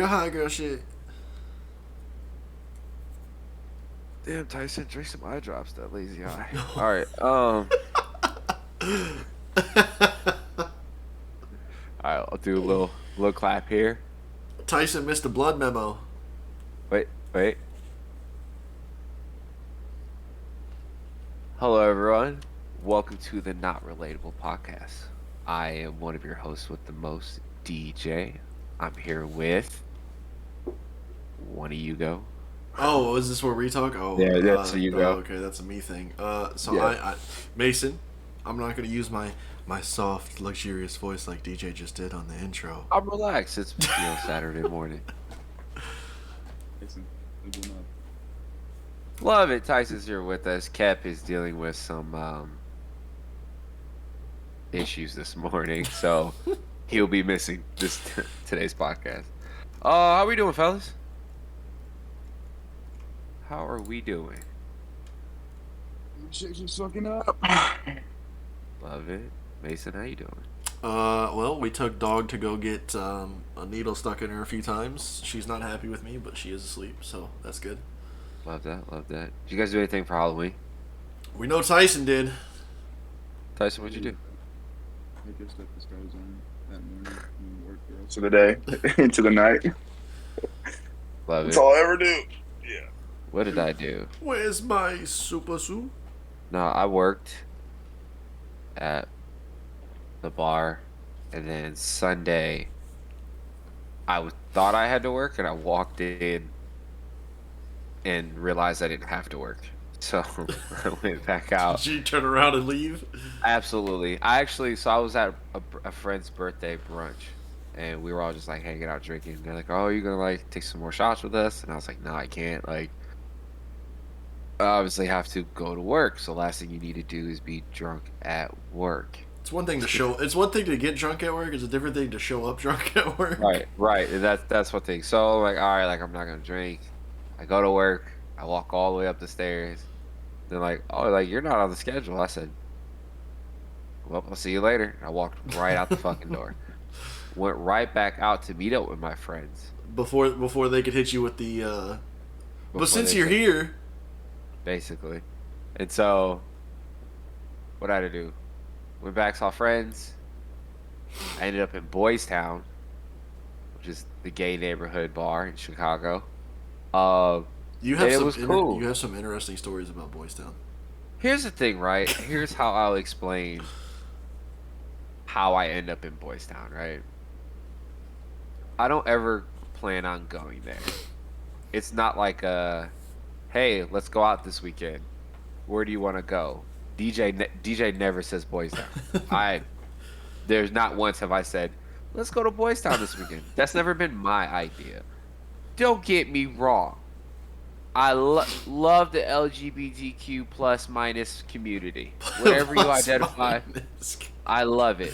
real high girl shit. Damn, Tyson, drink some eye drops. That lazy eye. All right. All right. I'll do a little clap here. Tyson missed a blood memo. Wait. Hello, everyone. Welcome to the Not Relatable Podcast. I am one of your hosts with the most, DJ. I'm here with one of you go. Oh, is this where we talk? Oh, Yeah, that's where you go. Okay, that's a me thing. Yeah. I Mason, I'm not gonna use my soft, luxurious voice like DJ just did on the intro. I'm relaxed. It's Saturday morning. Love it. Tyson's here with us. Kep is dealing with some issues this morning, so he'll be missing today's podcast. How we doing, fellas? How are we doing? Shit's just fucking up. Love it. Mason, how you doing? Well, we took Dog to go get a needle stuck in her a few times. She's not happy with me, but she is asleep, so that's good. Love that. Did you guys do anything for Halloween? We know Tyson did. Tyson, what'd you do? I guess that this goes on that morning and work the rest of the day into the night. Love That's it. all I ever do. Yeah. What did I do? Where's my super suit? No, I worked at the bar, and then Sunday, thought I had to work, and I walked in and realized I didn't have to work. So I went back out. Did you turn around and leave? Absolutely. I was at a friend's birthday brunch, and we were all just like hanging out drinking. They're like, "Oh, you gonna like take some more shots with us?" And I was like, "No, I can't. Like, I obviously have to go to work. So last thing you need to do is be drunk at work." It's one thing to get drunk at work. It's a different thing to show up drunk at work. Right. And that's one thing. So like, all right, like I'm not gonna drink. I go to work. I walk all the way up the stairs. They're like, "Oh, like you're not on the schedule." I said, "Well, I'll see you later." I walked right out the fucking door. Went right back out to meet up with my friends. Before they could hit you with the. But since you're here, basically, and so what I had to do? Went back, saw friends. I ended up in BOYSTOWN, which is the gay neighborhood bar in Chicago. you have it some was cool. You have some interesting stories about BOYSTOWN. Here's the thing, right? Here's how I'll explain how I end up in BOYSTOWN, right? I don't ever plan on going there. It's not like hey, let's go out this weekend. Where do you want to go? DJ never says BOYSTOWN. There's not once have I said, let's go to BOYSTOWN this weekend. That's never been my idea. Don't get me wrong. I love the LGBTQ plus minus community. Whatever you identify, I love it.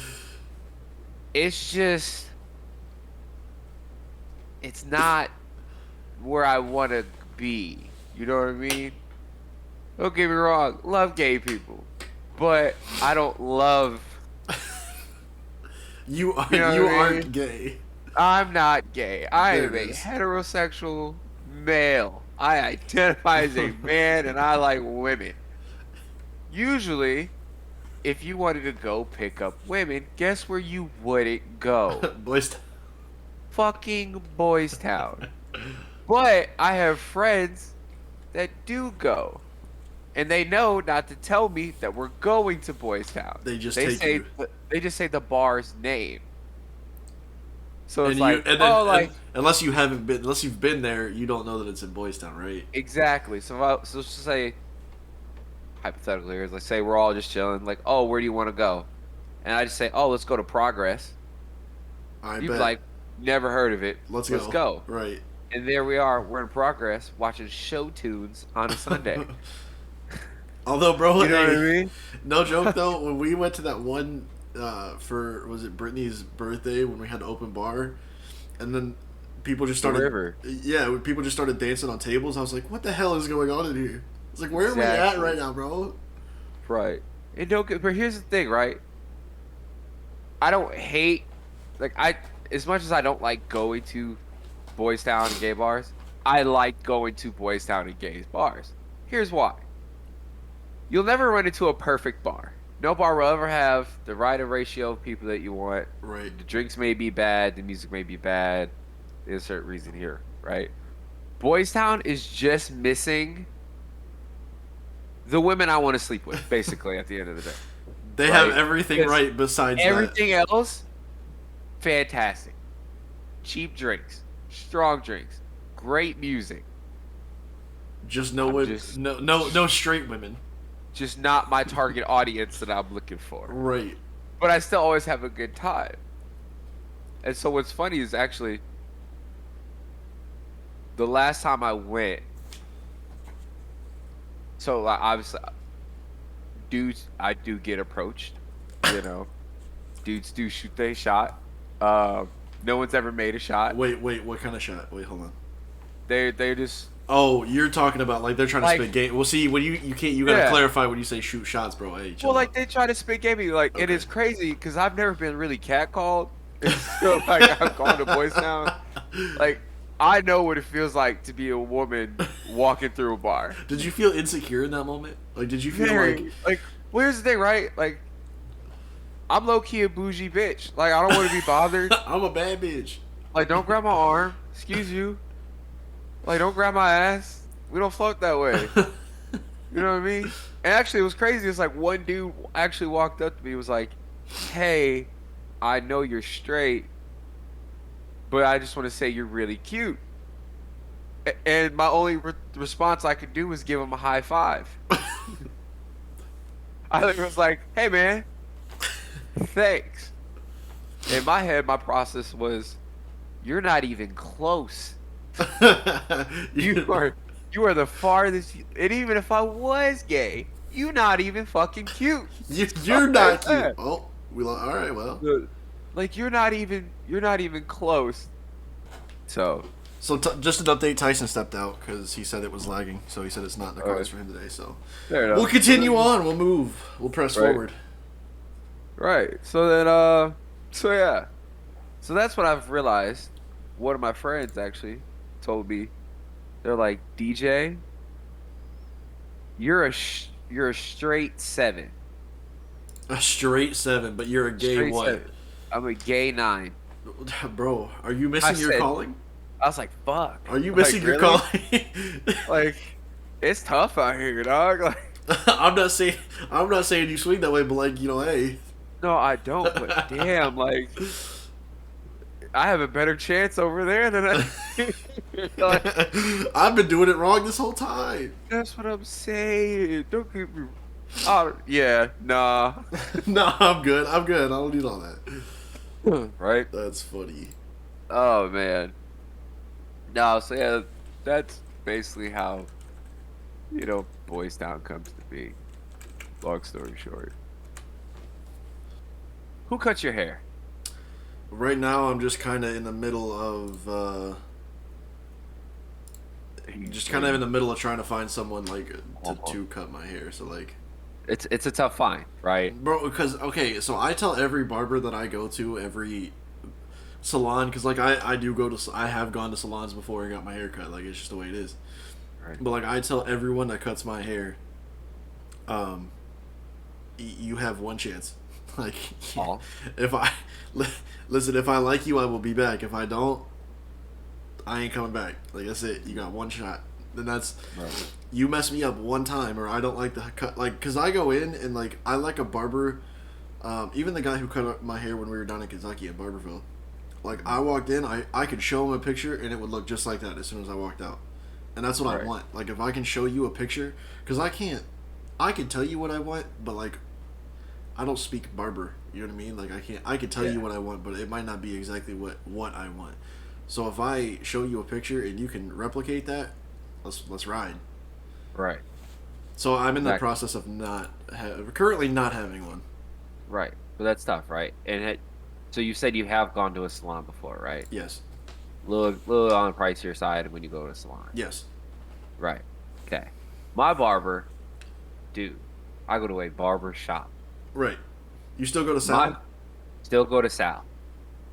It's just, it's not where I want to be. You know what I mean? Don't get me wrong. Love gay people. But I don't love... You aren't gay. I'm not gay. I am a heterosexual male. I identify as a man and I like women. Usually, if you wanted to go pick up women, guess where you wouldn't go? BOYSTOWN. Fucking BOYSTOWN. But I have friends that do go. And they know not to tell me that we're going to BOYSTOWN. They just take you. They just say the bar's name. So it's unless you've been there, you don't know that it's in BOYSTOWN, right? Exactly. So let's just say, hypothetically, let's say we're all just chilling. Like, oh, where do you want to go? And I just say, oh, let's go to Progress. You'd be like, never heard of it. Let's go. Right. And there we are. We're in Progress watching show tunes on a Sunday. Although, bro, you know what I mean? No joke though. When we went to that one was it Brittany's birthday when we had the open bar, and then people just started people just started dancing on tables. I was like, what the hell is going on in here? It's like, where are we at right now, bro? Right. And but here's the thing, right? I don't hate, as much as I don't like going to Boys Town and gay bars. I like going to Boys Town and gay bars. Here's why. You'll never run into a perfect bar. No bar will ever have the right ratio of people that you want. Right. The drinks may be bad. The music may be bad. There's a certain reason here, right? Boys Town is just missing the women I want to sleep with, basically, at the end of the day. They have everything right besides everything else, fantastic. Cheap drinks, strong drinks, great music. Just no straight women. Just not my target audience that I'm looking for. Right. But I still always have a good time. And so what's funny is actually the last time I went, so like obviously dudes, I do get approached, you know. Dudes do shoot their shot. No one's ever made a shot. Wait, what kind of shot? Wait, hold on. They're just. Oh, you're talking about like they're trying to spit game. Well, see, when you gotta clarify when you say shoot shots, bro. Hey, chill out. They try to spit game me, like, it is crazy because I've never been really catcalled. So like I'm going to Boys Town. Like I know what it feels like to be a woman walking through a bar. Did you feel insecure in that moment? Like, did you feel like? Well, here's the thing, right? Like, I'm low key a bougie bitch. Like, I don't want to be bothered. I'm a bad bitch. Like, don't grab my arm. Excuse you. Like, don't grab my ass. We don't float that way. You know what I mean? And actually, it was crazy. It's like one dude actually walked up to me and was like, "Hey, I know you're straight, but I just want to say you're really cute." And my only response I could do was give him a high five. I was like, "Hey, man, thanks." In my head, my process was, "You're not even close. You are the farthest. And even if I was gay, you're not even fucking cute. You're not cute." Oh, all right, well, like you're not even close. So just an update. Tyson stepped out because he said it was lagging. So he said it's not in the cards for him today. So we'll continue on. We'll move. We'll press forward. Right. So then, so yeah. So that's what I've realized. One of my friends actually told me, they're like, DJ, you're a straight 7. A straight 7, but you're a gay straight what? 7. I'm a gay 9. Bro, are you missing your calling? I was like, fuck. Are you missing your calling? Like, it's tough out here, dog. Like, I'm not saying you swing that way, but like, hey. No, I don't. But damn, like, I have a better chance over there than I. Like, I've been doing it wrong this whole time. That's what I'm saying. Don't get me. Oh yeah, nah. Nah, I'm good. I don't need all that. Right? That's funny. Oh man. No, so yeah, that's basically how, Boys Town comes to be. Long story short. Who cut your hair? Right now, I'm just kind of in the middle of, trying to find someone like to cut my hair. So like, it's a tough find, right, bro? Because so I tell every barber that I go to, every salon, because like I have gone to salons before and got my hair cut. Like it's just the way it is. Right. But like I tell everyone that cuts my hair, you have one chance. Like, if I like you, I will be back. If I don't, I ain't coming back. Like that's it. You got one shot. Then that's you mess me up one time, or I don't like the cut. Like, cause I go in and like I like a barber. Even the guy who cut my hair when we were down in Kentucky at Barberville. Like I walked in, I could show him a picture and it would look just like that as soon as I walked out. And that's what I want. Like if I can show you a picture, cause I can tell you what I want, but like. I don't speak barber, you know what I mean? Like I can tell you what I want, but it might not be exactly what I want. So if I show you a picture and you can replicate that, let's ride. Right. So I'm in the process of currently not having one. Right. But that's tough, right? And so you said you have gone to a salon before, right? Yes. Little on the pricier side when you go to a salon. Yes. Right. Okay. My barber, dude, I go to a barber shop. Right. You still go to Sal? Still go to Sal.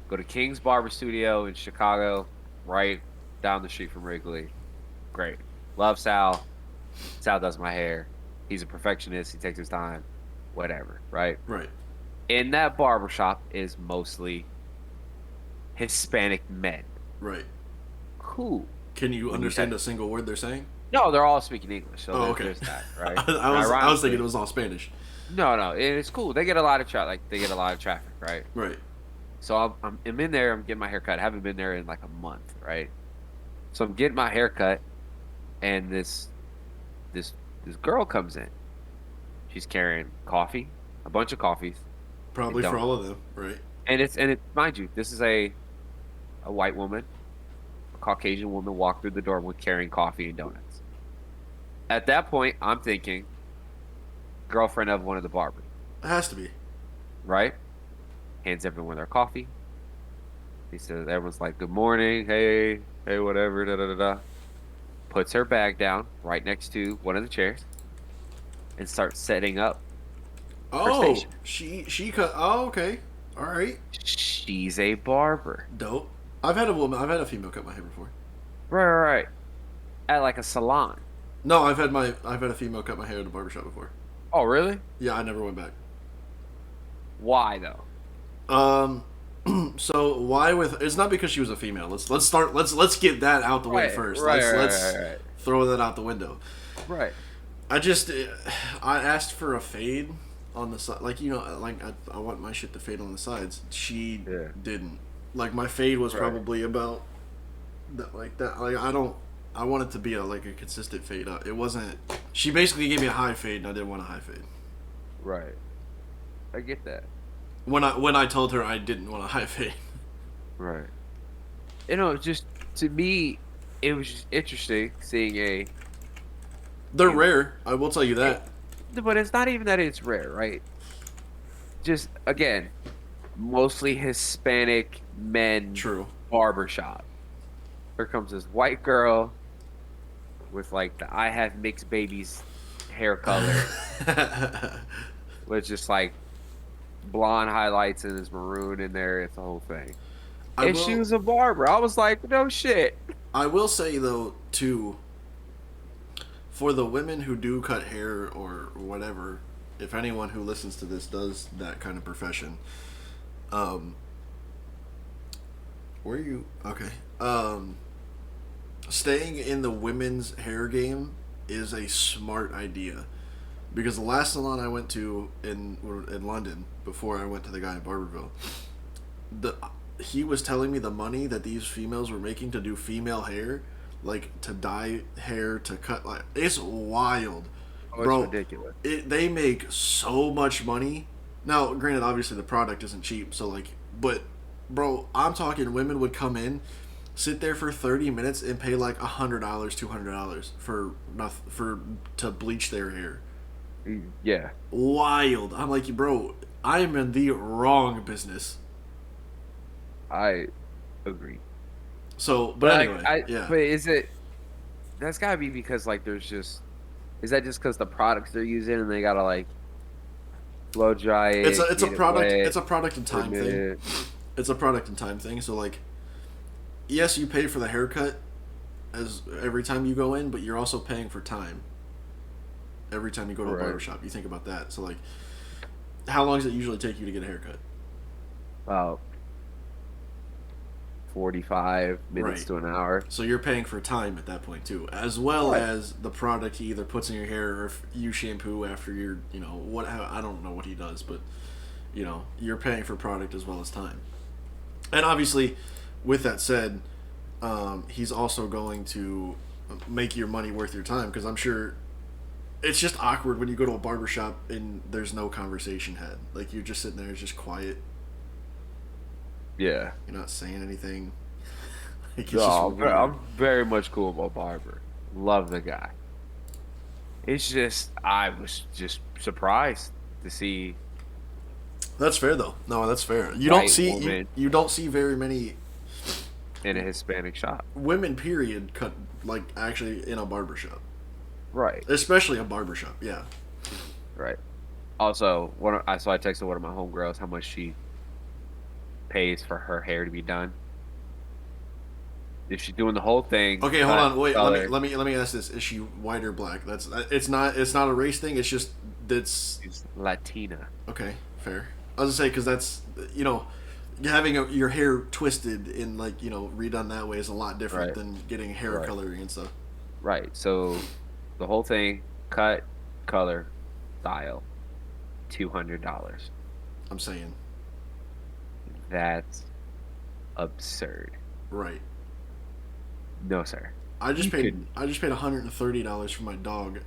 Go to King's Barber Studio in Chicago, right down the street from Wrigley. Great. Love Sal. Sal does my hair. He's a perfectionist. He takes his time. Whatever, right? Right. In that barbershop is mostly Hispanic men. Right. Cool. Can you understand a single word they're saying? No, they're all speaking English. So okay. There's that, right? I was thinking it was all Spanish. No, it's cool. They get a lot of traffic, right? Right. So I'm in there. I'm getting my hair cut. I haven't been there in like a month, right? So I'm getting my hair cut, and this girl comes in. She's carrying coffee, a bunch of coffees. Probably for all of them, right? And mind you, this is a white woman, a Caucasian woman walked through the door with carrying coffee and donuts. At that point, I'm thinking, girlfriend of one of the barbers. It has to be. Right? Hands everyone their coffee. He says, everyone's like, good morning, hey, whatever, da-da-da-da. Puts her bag down right next to one of the chairs and starts setting up her station. She cut. Oh, okay. All right. She's a barber. Dope. I've had a female cut my hair before. Right. At like a salon. No, I've had a female cut my hair at a barbershop before. Oh, really? Yeah, I never went back. Why though? So why with? It's not because she was a female. Let's get that out the way first. Let's throw that out the window. Right. I asked for a fade on the side, like I want my shit to fade on the sides. She didn't. Like my fade was probably about that, like that. Like I want it to be a consistent fade. It wasn't. She basically gave me a high fade, and I didn't want a high fade. Right. I get that. When I told her I didn't want a high fade. Right. Just to me, it was just interesting seeing They're rare. I will tell you that. But it's not even that it's rare, right? Just again, mostly Hispanic men. True. Barbershop. Here comes this white girl with like the I have mixed babies hair color. With just like blonde highlights and this maroon in there. It's the whole thing. She was a barber. I was like, no shit. I will say though, too, for the women who do cut hair or whatever, if anyone who listens to this does that kind of profession, where are you? Okay. Staying in the women's hair game is a smart idea. Because the last salon I went to in London, before I went to the guy in Barberville, he was telling me the money that these females were making to do female hair, like to dye hair, to cut, like it's wild. Oh, bro, it's ridiculous. They make so much money. Now, granted, obviously the product isn't cheap, so but bro, I'm talking women would come in, sit there for 30 minutes and pay like $100, $200 to bleach their hair. Yeah. Wild. I'm like, bro, I am in the wrong business. I agree. So, but anyway, yeah. But that's gotta be because is that just because the products they're using and they gotta like blow dry it? It's a product and time thing. It's a product and time thing. So like, yes, you pay for the haircut as every time you go in, but you're also paying for time. Every time you go to a barbershop, you think about that. So, like, how long does it usually take you to get a haircut? About 45 minutes to an hour. So you're paying for time at that point, too. As well as the product he either puts in your hair or if you shampoo after your, I don't know what he does, but, you're paying for product as well as time. And obviously, with that said, he's also going to make your money worth your time because I'm sure... It's just awkward when you go to a barbershop and there's no conversation had. Like, you're just sitting there, it's just quiet. Yeah. You're not saying anything. I'm very much cool about barber. Love the guy. It's just, I was just surprised to see. That's fair, though. No, that's fair. You don't see very many... In a Hispanic shop. Women, period, cut, like, actually in a barbershop. Right. Especially a barbershop, yeah. Right. Also, I texted one of my homegirls how much she pays for her hair to be done. If she's doing the whole thing. Okay, hold on. Wait, let me ask this: is she white or black? That's it's not a race thing. It's just that's She's Latina. okay. Fair. I was gonna say because that's having your hair twisted and redone that way is a lot different than getting hair coloring and stuff. Right. So the whole thing, cut, color, style, $200. I'm saying. That's absurd. Right. No, sir. I just paid $130 for my dog.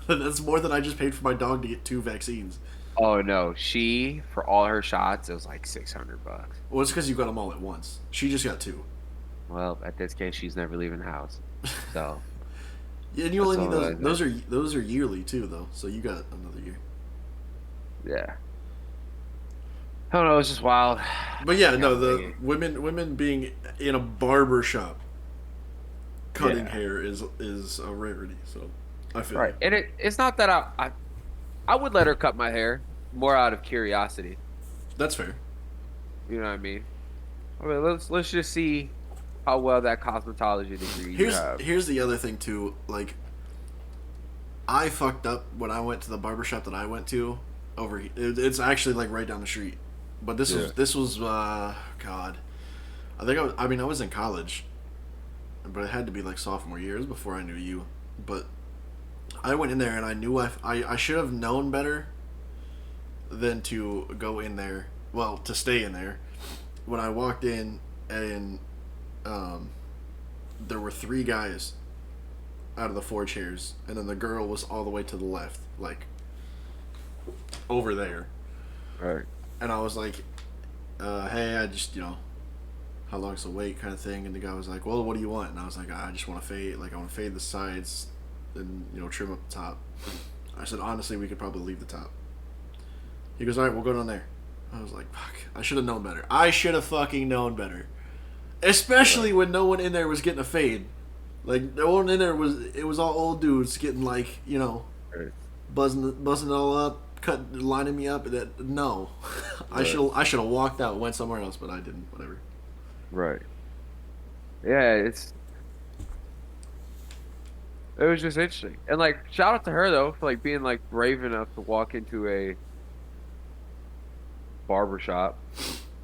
That's more than I just paid for my dog to get 2 vaccines. Oh no, for all her shots, it was like $600. Well, it's because you got them all at once. She just got 2. Well, at this case, she's never leaving the house. So. Yeah, and you only need those. Those are yearly too, though. So you got another year. Yeah. I don't know. It's just wild. But yeah, no, the women being in a barber shop cutting hair is a rarity. So I feel right, and it's not that I would let her cut my hair more out of curiosity. That's fair. You know what I mean? Let's just see how well that cosmetology degree you have. Here's the other thing too. Like, I fucked up when I went to the barbershop that I went to over. It's actually like right down the street, but this was God. I think I was in college, but it had to be like sophomore year. It was before I knew you, but I went in there and I knew I should have known better than to go in there. Well, to stay in there. When I walked in and there were 3 guys out of the 4 chairs, and then the girl was all the way to the left, like over there. Right. And I was like, hey, I just, how long's the wait kind of thing. And the guy was like, well, what do you want? And I was like, I just want to fade. Like, I want to fade the sides and, trim up the top. I said, honestly, we could probably leave the top. He goes, all right, we'll go down there. I was like, fuck, I should have known better. I should have fucking known better. Especially when no one in there was getting a fade. Like, no one in there it was all old dudes getting like, buzzing it all up, lining me up. No. I should have walked out, went somewhere else, but I didn't, whatever. Right. Yeah, it was just interesting. And like, shout out to her though for like being like brave enough to walk into a barbershop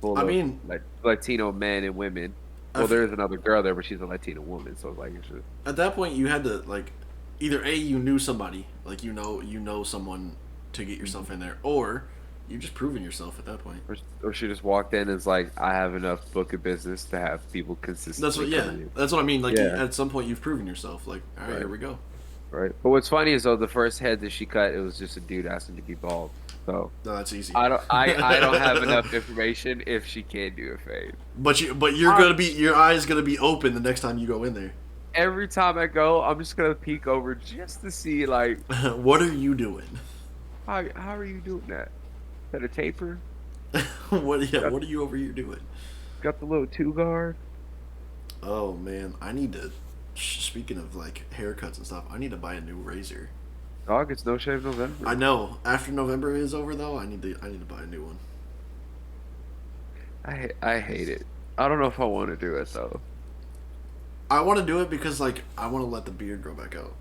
full of like Latino men and women. Well, there's another girl there, but she's a Latino woman, so like it's just... At that point, you had to like either you knew somebody, like you know someone to get yourself in there, or you just proven yourself at that point. Or she just walked in and is like, I have enough book of business to have people consistently. That's what I mean. Like at some point, you've proven yourself. Like, all right, here we go. Right. But what's funny is though the first head that she cut, it was just a dude asking to be bald. So no, that's easy. I don't have enough information if she can't do a fade. But your eyes gonna be open the next time you go in there. Every time I go, I'm just gonna peek over just to see like what are you doing? How are you doing that? Is that a taper? What are you over here doing? Got the little 2 guard. Oh man, I need to. Speaking of like haircuts and stuff, I need to buy a new razor. Dog, it's No Shave November. I know. After November is over, though, I need to buy a new one. I hate it. I don't know if I want to do it though. I want to do it because like I want to let the beard grow back out.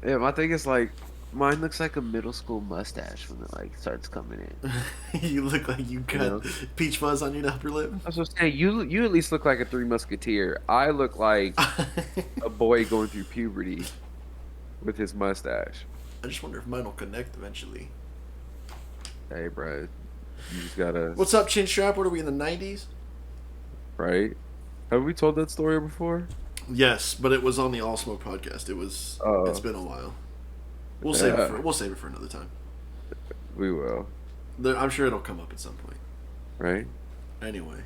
Yeah, my thing is like mine looks like a middle school mustache when it like starts coming in. You look like you got peach fuzz on your upper lip. I was just saying, you at least look like a 3 Musketeer. I look like a boy going through puberty. With his mustache. I just wonder if mine will connect eventually. Hey, bro. You just gotta... What's up, Chin Strap? What are we, in the 90s? Right? Have we told that story before? Yes, but it was on the All Smoke podcast. It's been a while. We'll save it for another time. We will. I'm sure it'll come up at some point. Right? Anyway.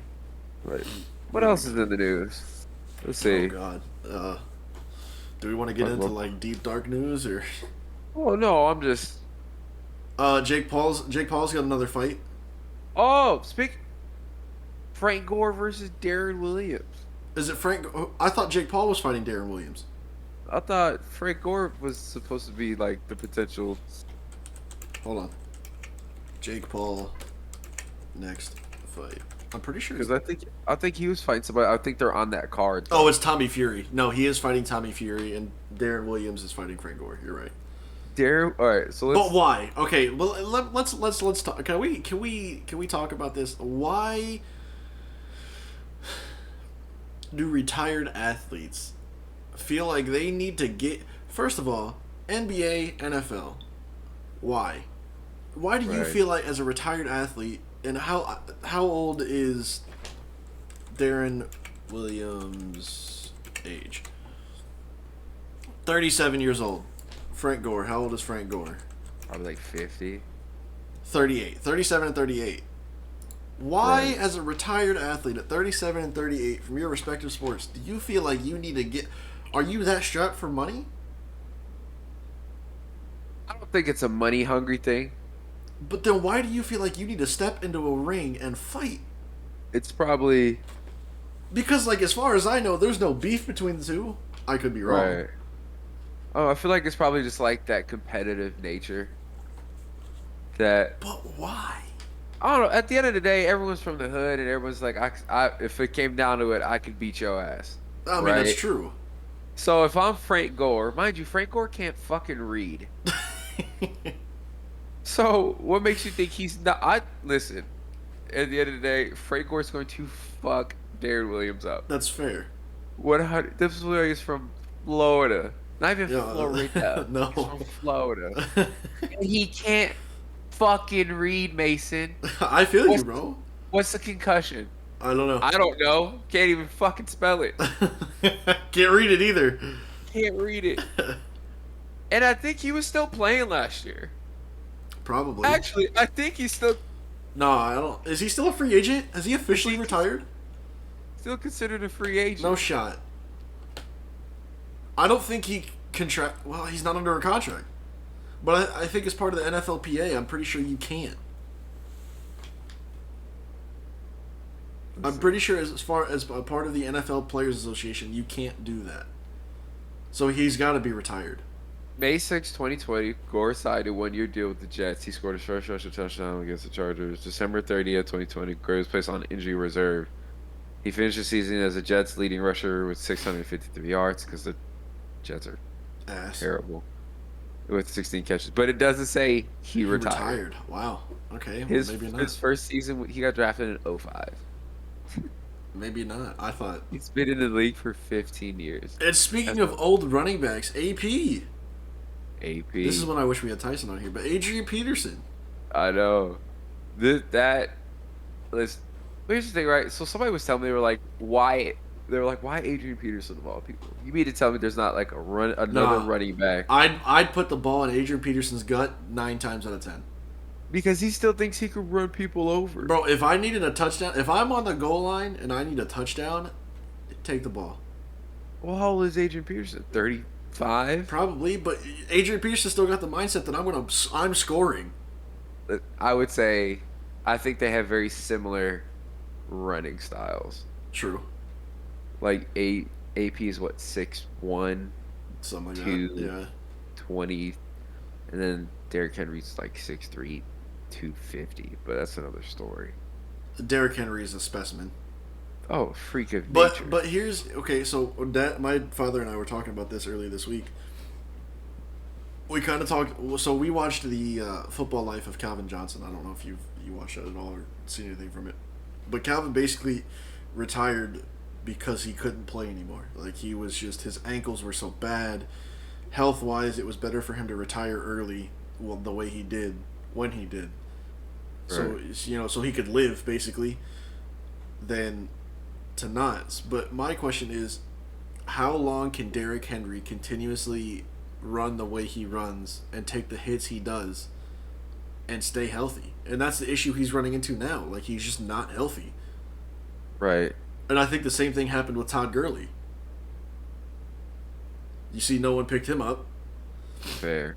Right. What else is in the news? Let's see. Oh, God. Do we want to get into like deep dark news or? Oh no, I'm just. Jake Paul's got another fight. Oh, Frank Gore versus Darren Williams. Is it Frank? I thought Jake Paul was fighting Darren Williams. I thought Frank Gore was supposed to be like the potential. Hold on. Jake Paul next fight. I'm pretty sure. Because I think he was fighting somebody. I think they're on that card. Oh, it's Tommy Fury. No, he is fighting Tommy Fury, and Darren Williams is fighting Frank Gore. You're right. All right, so let's. But why? Okay, well let's talk. Can we talk about this? Why do retired athletes feel like they need to get? First of all, NBA, NFL. Why? Why do you feel like as a retired athlete? And how old is Darren Williams' age? 37 years old. Frank Gore. How old is Frank Gore? Probably like 50. 38. 37 and 38. Why, as a retired athlete at 37 and 38 from your respective sports, do you feel like you need to get... Are you that strapped for money? I don't think it's a money-hungry thing. But then why do you feel like you need to step into a ring and fight? It's probably... Because, like, as far as I know, there's no beef between the two. I could be wrong. Right. Oh, I feel like it's probably just like that competitive nature. That. But why? I don't know. At the end of the day, everyone's from the hood, and everyone's like, if it came down to it, I could beat your ass. I mean, that's true. So if I'm Frank Gore, mind you, Frank Gore can't fucking read. So what makes you think he's not? Listen. At the end of the day, Frank Gore's going to fuck Darren Williams up. That's fair. This guy is from Florida. Not even Florida. No. He's from Florida. And he can't fucking read, Mason. I feel you, bro. What's the concussion? I don't know. I don't know. Can't even fucking spell it. Can't read it either. Can't read it. And I think he was still playing last year. Probably. Actually, I think he's still... No, I don't... Is he still a free agent? Has he officially retired? Still considered a free agent. No shot. I don't think he Well, he's not under a contract. But I think as part of the NFLPA, I'm pretty sure you can't. I'm pretty sure as far as a part of the NFL Players Association, you can't do that. So he's got to be retired. May 6, 2020, Gore signed a one-year deal with the Jets. He scored a first rushing touchdown against the Chargers. December 30th, 2020, Gore was placed on injury reserve. He finished the season as the Jets' leading rusher with 653 yards because the Jets are terrible with 16 catches. But it doesn't say he retired. Wow. Okay. Well, maybe not. His first season, he got drafted in 2005. Maybe not. I thought he's been in the league for 15 years. And speaking of old running backs, AP. This is when I wish we had Tyson on here, but Adrian Peterson. I know. Here's the thing, right? So somebody was telling me, why Adrian Peterson of all people? You mean to tell me there's not like another running back? I'd put the ball in Adrian Peterson's gut 9 times out of 10. Because he still thinks he could run people over. Bro, if I needed a touchdown, if I'm on the goal line and I need a touchdown, take the ball. Well, how old is Adrian Peterson? 35? Probably, but Adrian Peterson still got the mindset that I'm scoring. I would say, I think they have very similar running styles. True. Like AP is what, 6'1", something like 2, that. Yeah. 20, and then Derrick Henry's like 6'3", 250, but that's another story. Derrick Henry is a specimen. Oh, freak of nature. But here's so my father and I were talking about this earlier this week. We kind of talked. So we watched the Football Life of Calvin Johnson. I don't know if you watched that at all or seen anything from it. But Calvin basically retired because he couldn't play anymore. Like he was just his ankles were so bad. Health wise, it was better for him to retire early. Well, the way he did when he did. Right. So so he could live basically. Than to not. But my question is, how long can Derrick Henry continuously run the way he runs and take the hits he does and stay healthy? And that's the issue he's running into now. Like, he's just not healthy. Right. And I think the same thing happened with Todd Gurley. You see, no one picked him up. Fair.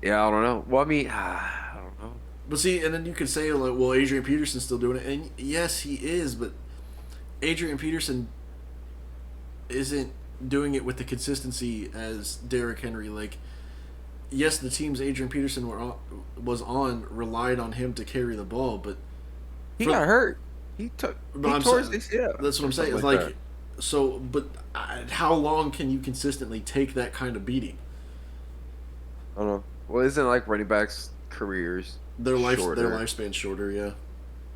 Yeah, I don't know. Well, I mean, I don't know. But see, and then you could say, like, well, Adrian Peterson's still doing it. And yes, he is, but Adrian Peterson isn't doing it with the consistency as Derrick Henry. Like, yes, the teams Adrian Peterson was on relied on him to carry the ball, but He got hurt. He tore his ACL. That's what I'm saying. It's like so, but how long can you consistently take that kind of beating? I don't know. Well, isn't like running backs' careers their lifespan's shorter? Yeah.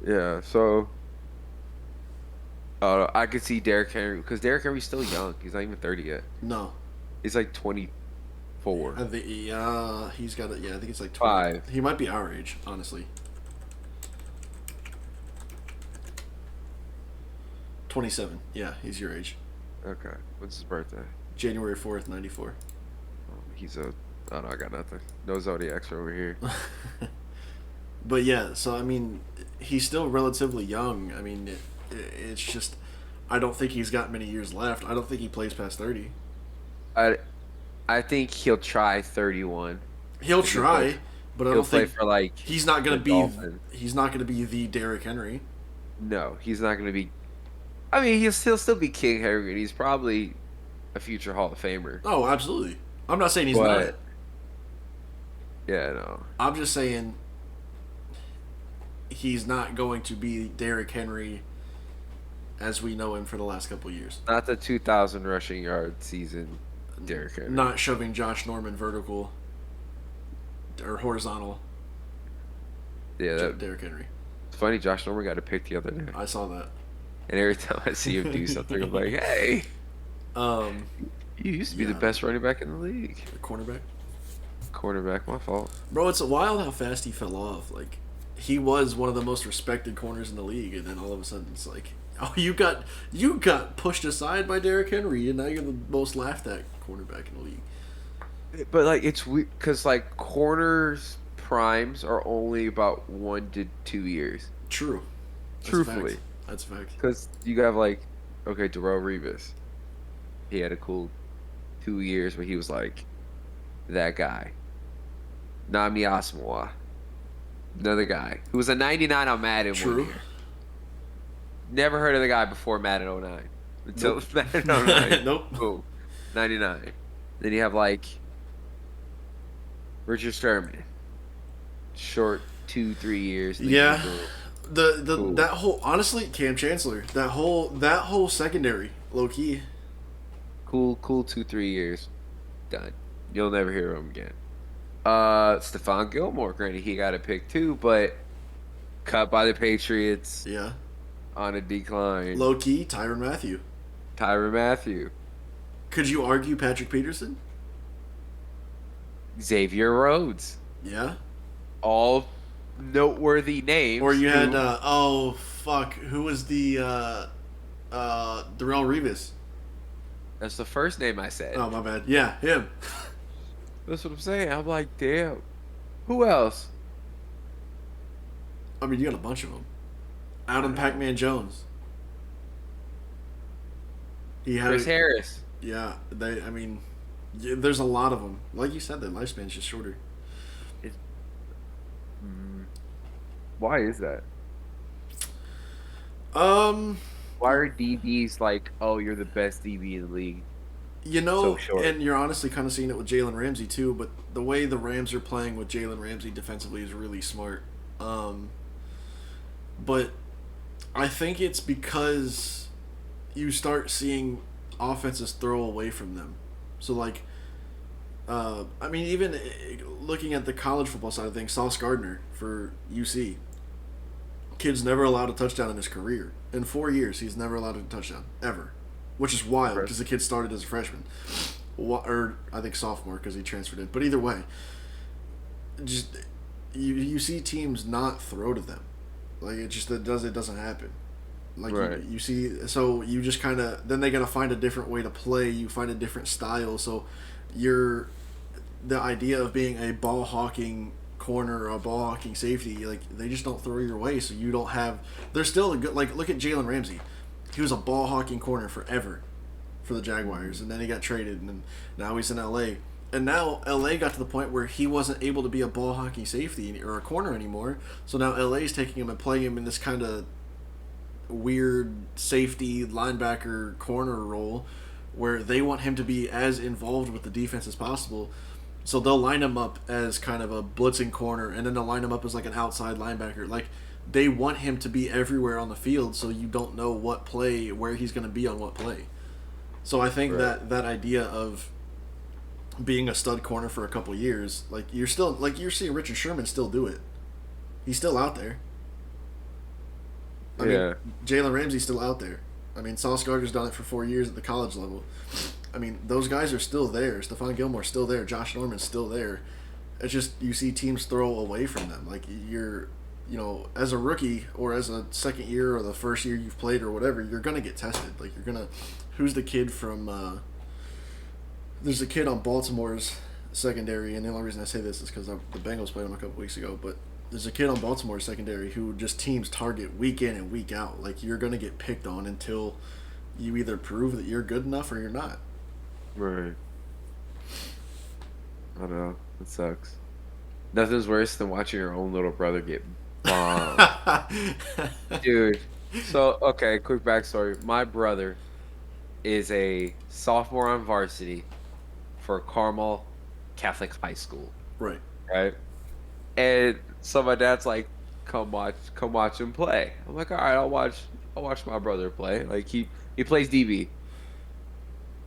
Yeah. So. I could see Derrick Henry because Derrick Henry's still young. He's not even 30 yet. No. He's like 24. I think he's got it. Yeah, I think it's like 5. He might be our age, honestly. 27. Yeah, he's your age. Okay. When's his birthday? January 4th, 94. He's a... Oh, no, I got nothing. No Zodiacs over here. But yeah, so, I mean, he's still relatively young. I mean, it's just... I don't think he's got many years left. I don't think he plays past 30. I think he'll try 31. He'll try, but I don't think... for, like... He's not going to be... He's not going to be the Derrick Henry. No, he's not going to be... I mean, he'll still be King Henry, and he's probably a future Hall of Famer. Oh, absolutely. I'm not saying he's not. Yeah, no. I'm just saying he's not going to be Derrick Henry as we know him for the last couple of years. Not the 2,000 rushing yard season Derrick Henry. Not shoving Josh Norman vertical or horizontal. Yeah, Derrick Henry. It's funny, Josh Norman got a pick the other day. I saw that. And every time I see him do something, I'm like, hey. You used to be the best running back in the league. The cornerback? Cornerback, my fault. Bro, it's wild how fast he fell off. Like, he was one of the most respected corners in the league, and then all of a sudden it's like, oh, you got pushed aside by Derrick Henry, and now you're the most laughed at cornerback in the league. But, like, it's weird, because, like, corners' primes are only about 1 to 2 years. True. Truthfully. That's a fact. Because you have, like, okay, Darrelle Revis. He had a cool 2 years where he was, like, that guy. Nami Asamoah. Another guy. Who was a 99 on Madden. True. 1 year. Never heard of the guy before Madden 09. Until Nope. Madden 09. Nope. Boom. 99. Then you have, like, Richard Sherman. Short 2-3 years. Yeah. Cool. That whole, honestly, Cam Chancellor, that whole secondary, low key. Cool 2-3 years. Done. You'll never hear him again. Stephon Gilmore, granted he got a pick too, but cut by the Patriots. Yeah. On a decline. Low key, Tyrann Mathieu. Could you argue Patrick Peterson? Xavier Rhodes. Yeah. All noteworthy names. Or you had who was the Darrelle Revis? That's the first name I said. Oh, my bad. Yeah, him. That's what I'm saying. I'm like, damn. Who else? I mean, you got a bunch of them. Adam Pac-Man Jones. Chris Harris. Yeah, there's a lot of them. Like you said, their lifespan's just shorter. Why is that? Why are DBs like, oh, you're the best DB in the league? You know, so and you're honestly kind of seeing it with Jalen Ramsey too, but the way the Rams are playing with Jalen Ramsey defensively is really smart. But I think it's because you start seeing offenses throw away from them. So, like, I mean, even looking at the college football side of things, Sauce Gardner for UC. Kid's never allowed a touchdown in his career. In 4 years, he's never allowed a touchdown, ever. Which is wild, because the kid started as a freshman. Or, I think, sophomore, because he transferred in. But either way, just you see teams not throw to them. Like, it doesn't happen. Like, right. you see, so you just kind of, then they got to find a different way to play. You find a different style. So the idea of being a ball hawking corner or a ball hawking safety, like, they just don't throw your way. So you don't have, they're still a good, like, look at Jalen Ramsey. He was a ball hawking corner forever for the Jaguars. And then he got traded, and then now he's in LA. And now LA got to the point where he wasn't able to be a ball hawking safety or a corner anymore. So now LA's taking him and playing him in this kind of weird safety linebacker corner role where they want him to be as involved with the defense as possible. So they'll line him up as kind of a blitzing corner, and then they'll line him up as like an outside linebacker. Like, they want him to be everywhere on the field, so you don't know what play, where he's going to be on what play. So I think that idea of being a stud corner for a couple years, like you're seeing Richard Sherman still do it. He's still out there. I mean, Jalen Ramsey's still out there. I mean, Sauce Gardner's done it for 4 years at the college level. I mean, those guys are still there. Stephon Gilmore's still there. Josh Norman's still there. It's just you see teams throw away from them. Like as a rookie or as a second year or the first year you've played or whatever, you're gonna get tested. Like who's the kid from? There's a kid on Baltimore's secondary, and the only reason I say this is because the Bengals played him a couple weeks ago. But there's a kid on Baltimore's secondary who just teams target week in and week out. Like you're gonna get picked on until you either prove that you're good enough or you're not. Right. I don't know. It sucks. Nothing's worse than watching your own little brother get bombed. Dude. So, okay, quick backstory. My brother is a sophomore on varsity for Carmel Catholic High School. Right. Right? And so my dad's like, come watch him play. I'm like, all right, I'll watch my brother play. Like he plays DB.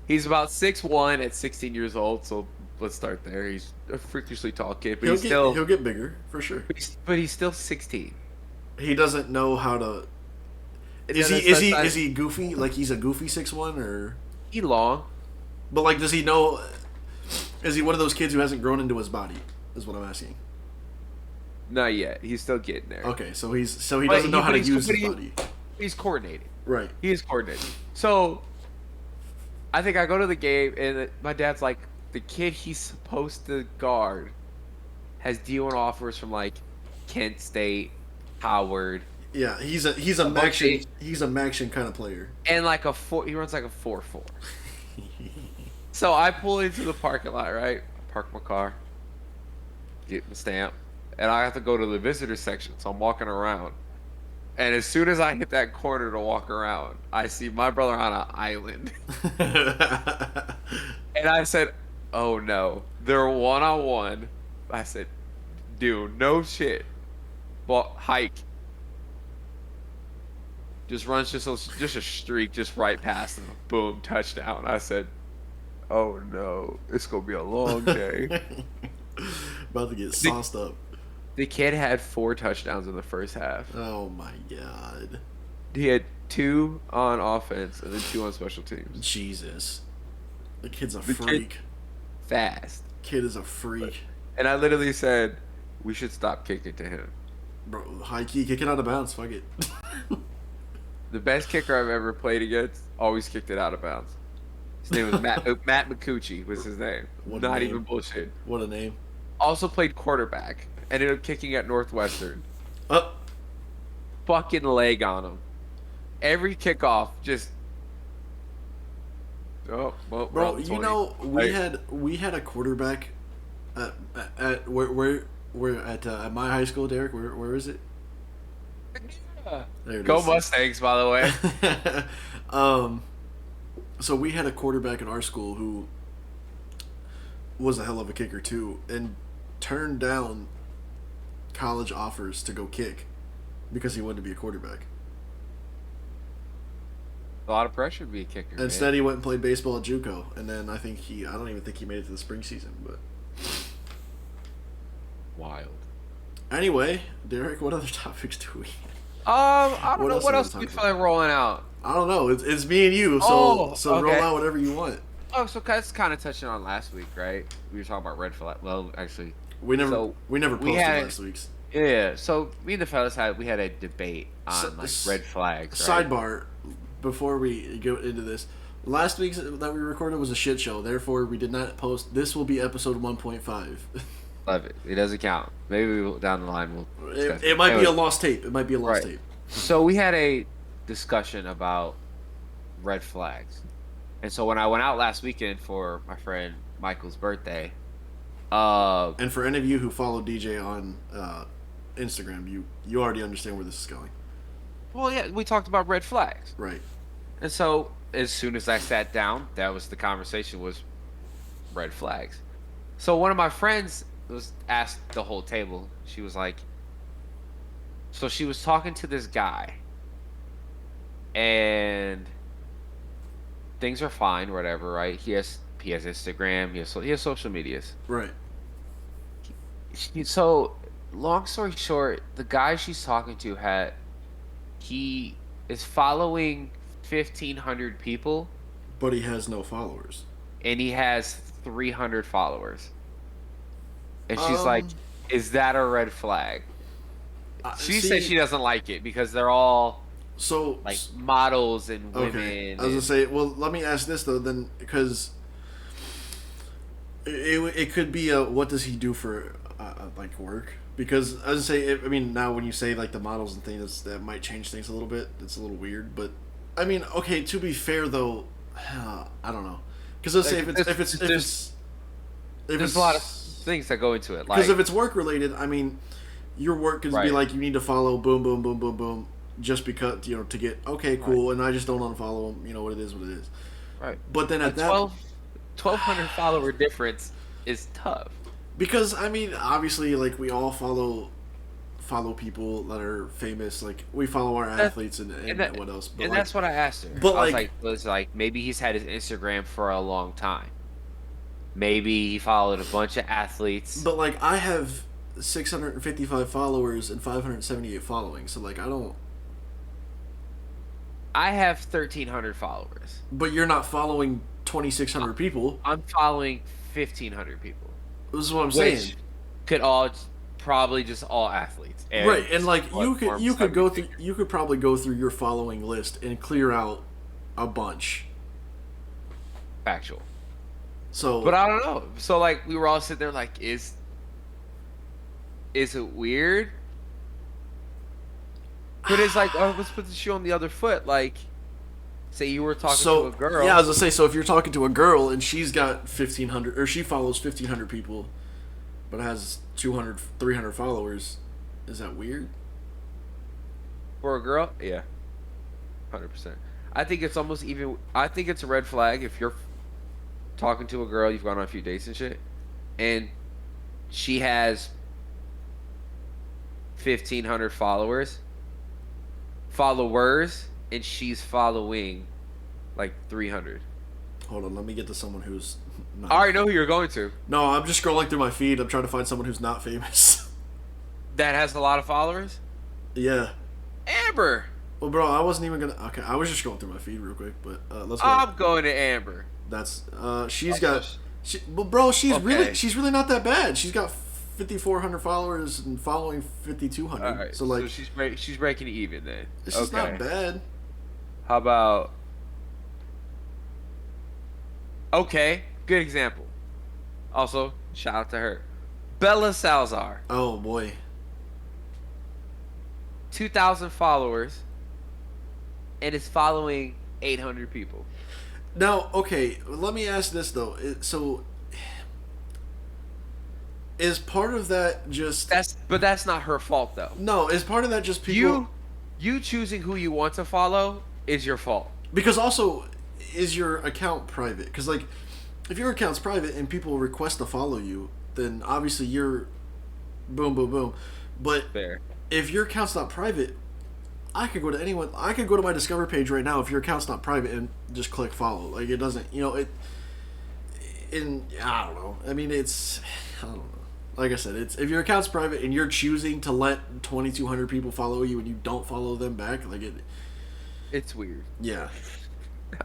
He's about 6'1" at 16 years old, so let's start there. He's a freakishly tall kid, but he'll get bigger for sure. But he's still 16. He doesn't know how to. Is he goofy? Like he's a goofy 6'1" or he long? But like, does he know? Is he one of those kids who hasn't grown into his body? Is what I'm asking. Not yet. He's still getting there. Okay, so he doesn't know how to use his body. He's coordinated. Right. He is coordinated. So I think I go to the game and my dad's like, the kid he's supposed to guard has D1 offers from like Kent State, Howard. Yeah, he's a Maction kind of player. And like he runs like a 4.4. So I pull into the parking lot, right? I park my car, get the stamp, and I have to go to the visitor section. So I'm walking around. And as soon as I hit that corner to walk around, I see my brother on an island. And I said, oh no, they're one-on-one. I said, dude, no shit. Well, hike. Just runs just a streak just right past him. Boom, touchdown. I said, oh no, it's going to be a long day. About to get sauced up. The kid had 4 touchdowns in the first half. Oh my god. He had 2 on offense and then 2 on special teams. Jesus. The kid's a freak. Fast. Kid is a freak. And I literally said, we should stop kicking to him. Bro, high key, kick it out of bounds. Fuck it. The best kicker I've ever played against always kicked it out of bounds. His name was Matt McCucci was his name. Not even bullshit. What a name. Also played quarterback. Ended up kicking at Northwestern. Fucking leg on him. Every kickoff, just. Oh well, bro. You know we had a quarterback at my high school, Derek. Where is it? Yeah. There it Go is. Mustangs, by the way. So we had a quarterback at our school who was a hell of a kicker too, and turned down college offers to go kick because he wanted to be a quarterback. A lot of pressure to be a kicker. Instead, he went and played baseball at JUCO, and then I don't even think he made it to the spring season. But wild. Anyway, Derek, what other topics do we? I don't know what else we feel like rolling out. I don't know. It's me and you, so okay. Roll out whatever you want. Oh, so that's kind of touching on last week, right? We were talking about red flag. Well, actually, we never posted last week's. Yeah, so me and the fellas had a debate on red flags. Right? Sidebar, before we go into this, last week's that we recorded was a shit show. Therefore, we did not post. This will be episode 1.5. Love it. It doesn't count. Maybe down the line we'll. It might be a lost tape. It might be a lost tape. So we had a discussion about red flags, and so when I went out last weekend for my friend Michael's birthday, and for any of you who follow DJ on Instagram, you already understand where this is going. Well, yeah, we talked about red flags, right? And so as soon as I sat down, that was the conversation was red flags. So one of my friends was asked the whole table. She was like, So she was talking to this guy, and things are fine, whatever, right? He has Instagram, he has social medias. Right. So, long story short, the guy she's talking to he is following 1,500 people, But he has no followers. and he has 300 followers. And she's like, Um, "Is that a red flag?" She said she doesn't like it because they're all So like models and women. okay, I was gonna say. Well, let me ask this though, then, because it could be a what does he do for like work? Because I was gonna say, I mean, now when you say like the models and things, that might change things a little bit. It's a little weird, but I mean, okay. To be fair though, I don't know. Because let's say if there's it's a lot of things that go into it. because Like, if it's work related, I mean, your work could be Right. like you need to follow boom boom boom boom boom just because to get okay cool, and I just don't unfollow them. You know what it is, what it is. right. But then A at that 1,200 follower difference is tough. because I mean obviously like we all follow people that are famous, like we follow our athletes and what else. But And like, that's what I asked her. but I was like- was like, maybe he's had his Instagram for a long time. Maybe he followed a bunch of athletes. but like I have 655 followers and 578 following, so like I have 1,300 followers. but you're not following 2,600 people. I'm following 1,500 people. This is what I'm Which saying. could probably just all athletes. Right, and like you platforms could go through everything. you could probably go through your following list and clear out a bunch. Factual. So, But I don't know. So like we were all sitting there like, is it weird? But it's like, oh, let's put the shoe on the other foot. Like, say you were talking to a girl. yeah, I was gonna say, so if you're talking to a girl and she's got 1,500 or she follows 1,500 people, but has 200, 300 followers, is that weird? For a girl, yeah, 100%. I think it's almost even. I think it's a red flag if you're talking to a girl, you've gone on a few dates and shit, and she has 1,500 followers, and she's following like 300. Hold on, let me get to someone who's not. I already know who you're going to. No, I'm just scrolling through my feed. I'm trying to find someone who's not famous. That has a lot of followers. Yeah. Amber. Well, bro, I wasn't even gonna. Okay, I was just scrolling through my feed real quick, but let's go. I'm going to Amber. That's well, bro, she's Okay. really not that bad. She's got 5,400 followers and following 5,200. All right, So like, she's breaking even then. it's just not bad. How about? Okay, good example. Also, shout out to her, Bella Salazar, Oh boy. 2,000 followers, and is following 800 people. Now, okay, let me ask this though. So, is part of that just But that's not her fault though. no? Is part of that just people? You choosing who you want to follow is your fault. Because also, is your account private? Because like, if your account's private and people request to follow you, then obviously you're boom, boom, boom. But Fair. if your account's not private, I could go to anyone. I could go to my Discover page right now if your account's not private and just click follow. Like it doesn't, it. I don't know. I mean, I don't know. Like I said, it's if your account's private and you're choosing to let 2,200 people follow you and you don't follow them back, like it. It's weird. Yeah.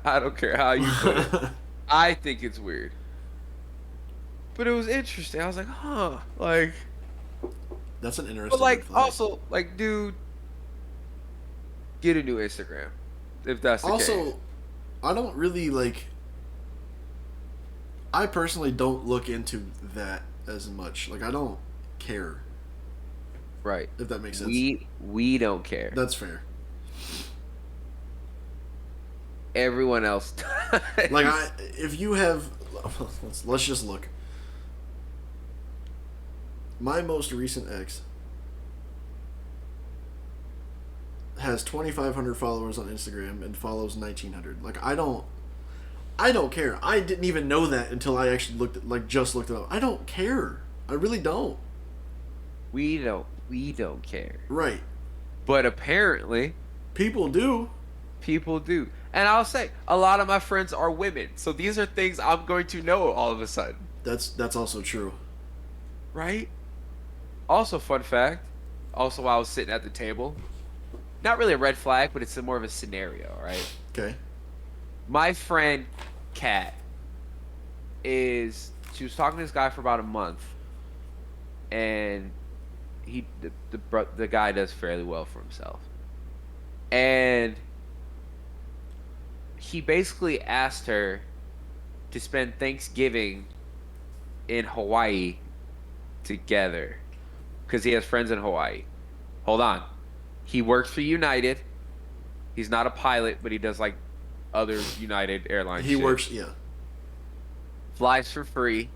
I don't care how you put it. I think it's weird. But it was interesting. I was like, huh, like. That's an interesting. But like, red flag. also, like, dude, get a new Instagram, if that's the case. Also, I don't really like. I personally don't look into that as much. Like I don't care. Right. If that makes sense. We don't care. That's fair. Everyone else does. Like if you have, let's just look. My most recent ex has 2,500 followers on Instagram and follows 1,900. Like I don't care. I didn't even know that until I actually just looked it up. I don't care. I really don't. We don't care. Right. But apparently, People do. people do. And I'll say, a lot of my friends are women. So these are things I'm going to know all of a sudden. That's also true. Right? Also, fun fact. Also, while I was sitting at the table, not really a red flag, but it's more of a scenario, right? Okay. My friend, Kat, she was talking to this guy for about a month. And the guy does fairly well for himself. And he basically asked her to spend Thanksgiving in Hawaii together because he has friends in Hawaii. Hold on. He works for United. He's not a pilot, but he does like other United Airlines He shit. works, yeah. Flies for free.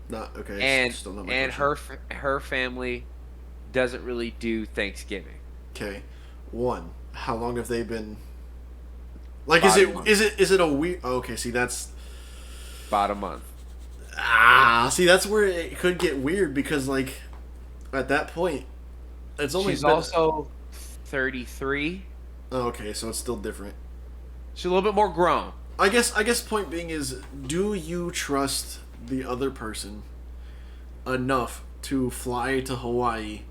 Not okay. And still not my and question. her family doesn't really do Thanksgiving. Okay. One. How long have they been? Like, About is a it month. is it a weird? Oh, okay, see that's About a month. see that's where it could get weird because like at that point it's only She's been, also 33. oh, okay, so it's still different. She's a little bit more grown. I guess point being is, do you trust the other person enough to fly to Hawaii,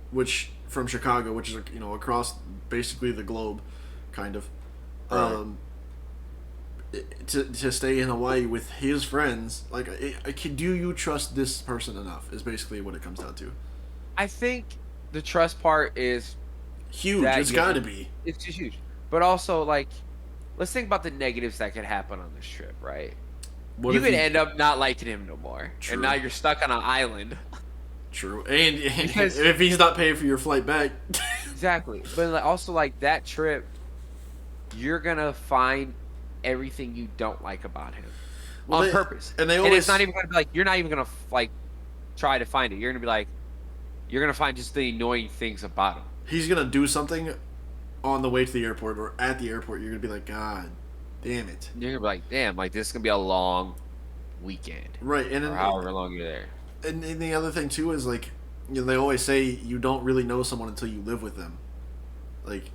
which from Chicago, which is across basically the globe, kind of, Right. to stay in Hawaii with his friends? Like, do you trust this person enough? Is basically what it comes down to. I think the trust part is Huge. that It's got to be. it's just huge. But also, like, let's think about the negatives that could happen on this trip, right? What You if could he- end up not liking him no more, True. and now you're stuck on an island. True, and Because- if he's not paying for your flight back, Exactly. But like, also, like, that trip, you're gonna find everything you don't like about him Well, on they- purpose. and they it's always- not even gonna be like, you're not even gonna like try to find it. You're gonna be like, you're gonna find just the annoying things about him. he's gonna do something on the way to the airport or at the airport. You're gonna be like, God damn it. You're gonna be like, damn, like this is gonna be a long weekend, Right, and or then, however long you're there. and the other thing too is like, they always say you don't really know someone until you live with them. Like,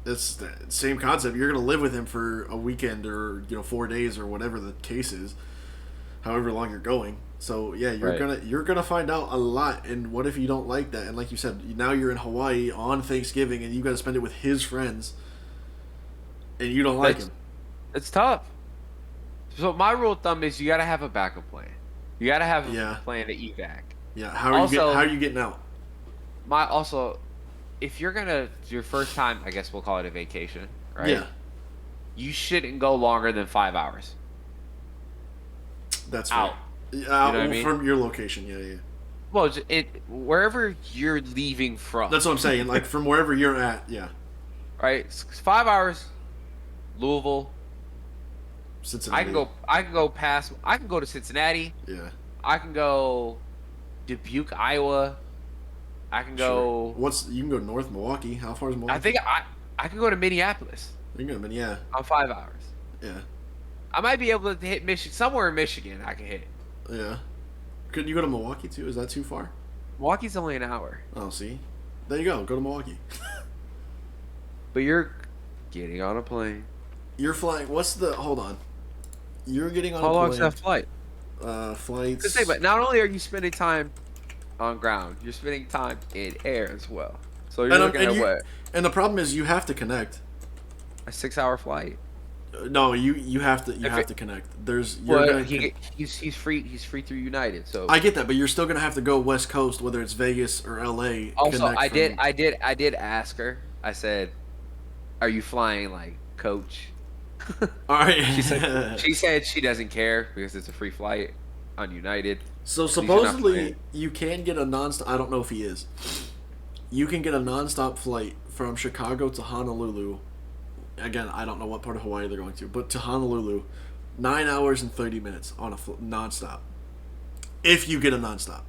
it's the same concept. You're gonna live with him for a weekend or 4 days or whatever the case is, however long you're going. So yeah, you're gonna find out a lot. And what if you don't like that? And like you said, now you're in Hawaii on Thanksgiving and you got to spend it with his friends, and you don't like him. It's tough. So my rule of thumb is you gotta have a backup plan. You gotta have Yeah. a plan to evac. Yeah, how are you getting out? If you're gonna your first time, I guess we'll call it a vacation, right? Yeah, You shouldn't go longer than 5 hours. that's Out. right. know what I mean? From your location. Yeah. Well, wherever you're leaving from. That's what I'm saying. Like from wherever you're at. Yeah, right. 5 hours. Louisville. Cincinnati. I can go past. I can go to Cincinnati. Yeah. I can go Dubuque, Iowa. I can go. Sure. You can go north Milwaukee. How far is Milwaukee? I think I can go to Minneapolis You can go, yeah. on 5 hours. Yeah. I might be able to hit Michigan somewhere in Michigan. I can hit. Yeah. Couldn't you go to Milwaukee too? Is that too far? Milwaukee's only an hour, Oh, see, there you go. Go to Milwaukee. but you're getting on a plane. You're flying. Hold on. You're getting on How a long's plane. that flight? Flights. To say, but not only are you spending time on ground, you're spending time in air as well. So you're looking at what? And the problem is you have to connect. A 6-hour flight. No, you have to If to connect. He's free. He's free through United. So I get that, but you're still gonna have to go West Coast, whether it's Vegas or LA. also, connect I from- did ask her. I said, "Are you flying like coach?" All right. She said she doesn't care because it's a free flight on United. So These are not supposedly flying. you can get a nonstop. I don't know if he is. You can get a nonstop flight from Chicago to Honolulu. Again, I don't know what part of Hawaii they're going to, but to Honolulu, 9 hours and 30 minutes on a nonstop. If you get a nonstop.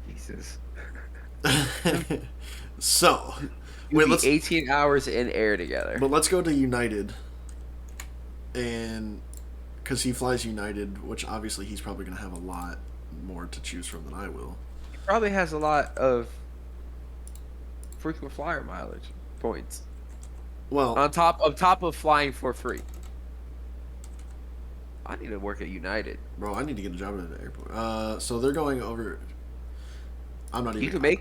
Jesus. So, Wait, let's 18 hours in air together. but let's go to United, and because he flies United, which obviously he's probably going to have a lot more to choose from than I will. probably has a lot of frequent flyer mileage points. Well, On top of flying for free. I need to work at United. bro, I need to get a job at the airport. So they're going over. I'm not even.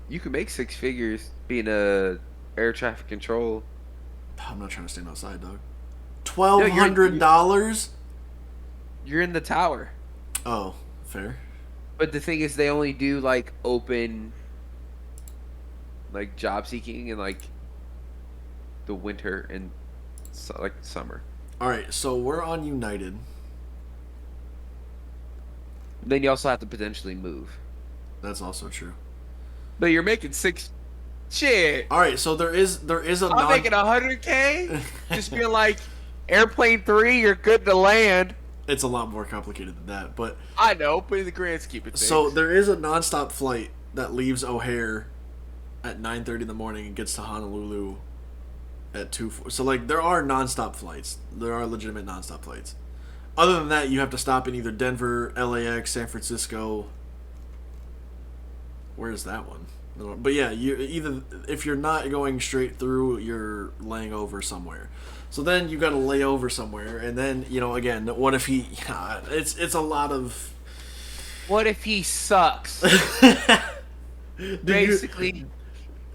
You can make six figures being a air traffic control. I'm not trying to stand outside, dog. $1,200. You're in the tower. Oh, fair. But the thing is, they only do like open, like job seeking in like the winter and like summer. All right, so we're on United. Then you also have to potentially move. That's also true. But you're making six. Shit. All right, so there is a. I'm making $100K. Just being like, airplane 3, you're good to land. It's a lot more complicated than that, but I know, but in the grand scheme of things. so there is a nonstop flight that leaves O'Hare at 9:30 in the morning and gets to Honolulu at 2:00. So like there are nonstop flights. There are legitimate nonstop flights. Other than that, you have to stop in either Denver, LAX, San Francisco. Where's that one? But yeah, you either if you're not going straight through, you're laying over somewhere. So then you got to lay over somewhere, and then again, what if he? It's a lot of. What if he sucks? Basically,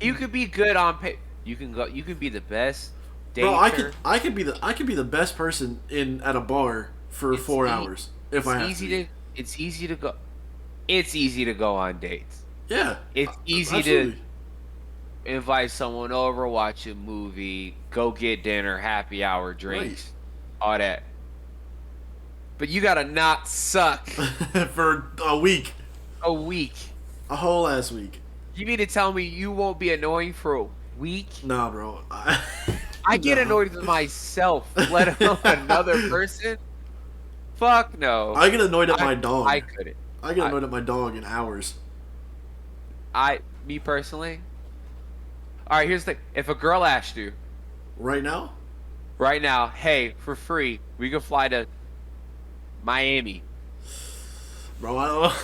you could be good on pay. You can go. You could be the best. Bro, I could be the best person at a bar for 4 hours if I have to. It's easy to go. It's easy to go on dates. Yeah, it's easy absolutely. to invite someone over, watch a movie, go get dinner, happy hour, drinks, all that. But you gotta not suck for a week. A week. A whole ass week. You mean to tell me you won't be annoying for a week? Nah, bro. I get annoyed with myself, let alone another person. Fuck no. I get annoyed at my dog. I couldn't. I get annoyed at my dog in hours. Me personally. Alright, here's the thing. If a girl asked you. Right now, hey, for free, we can fly to Miami. Bro, I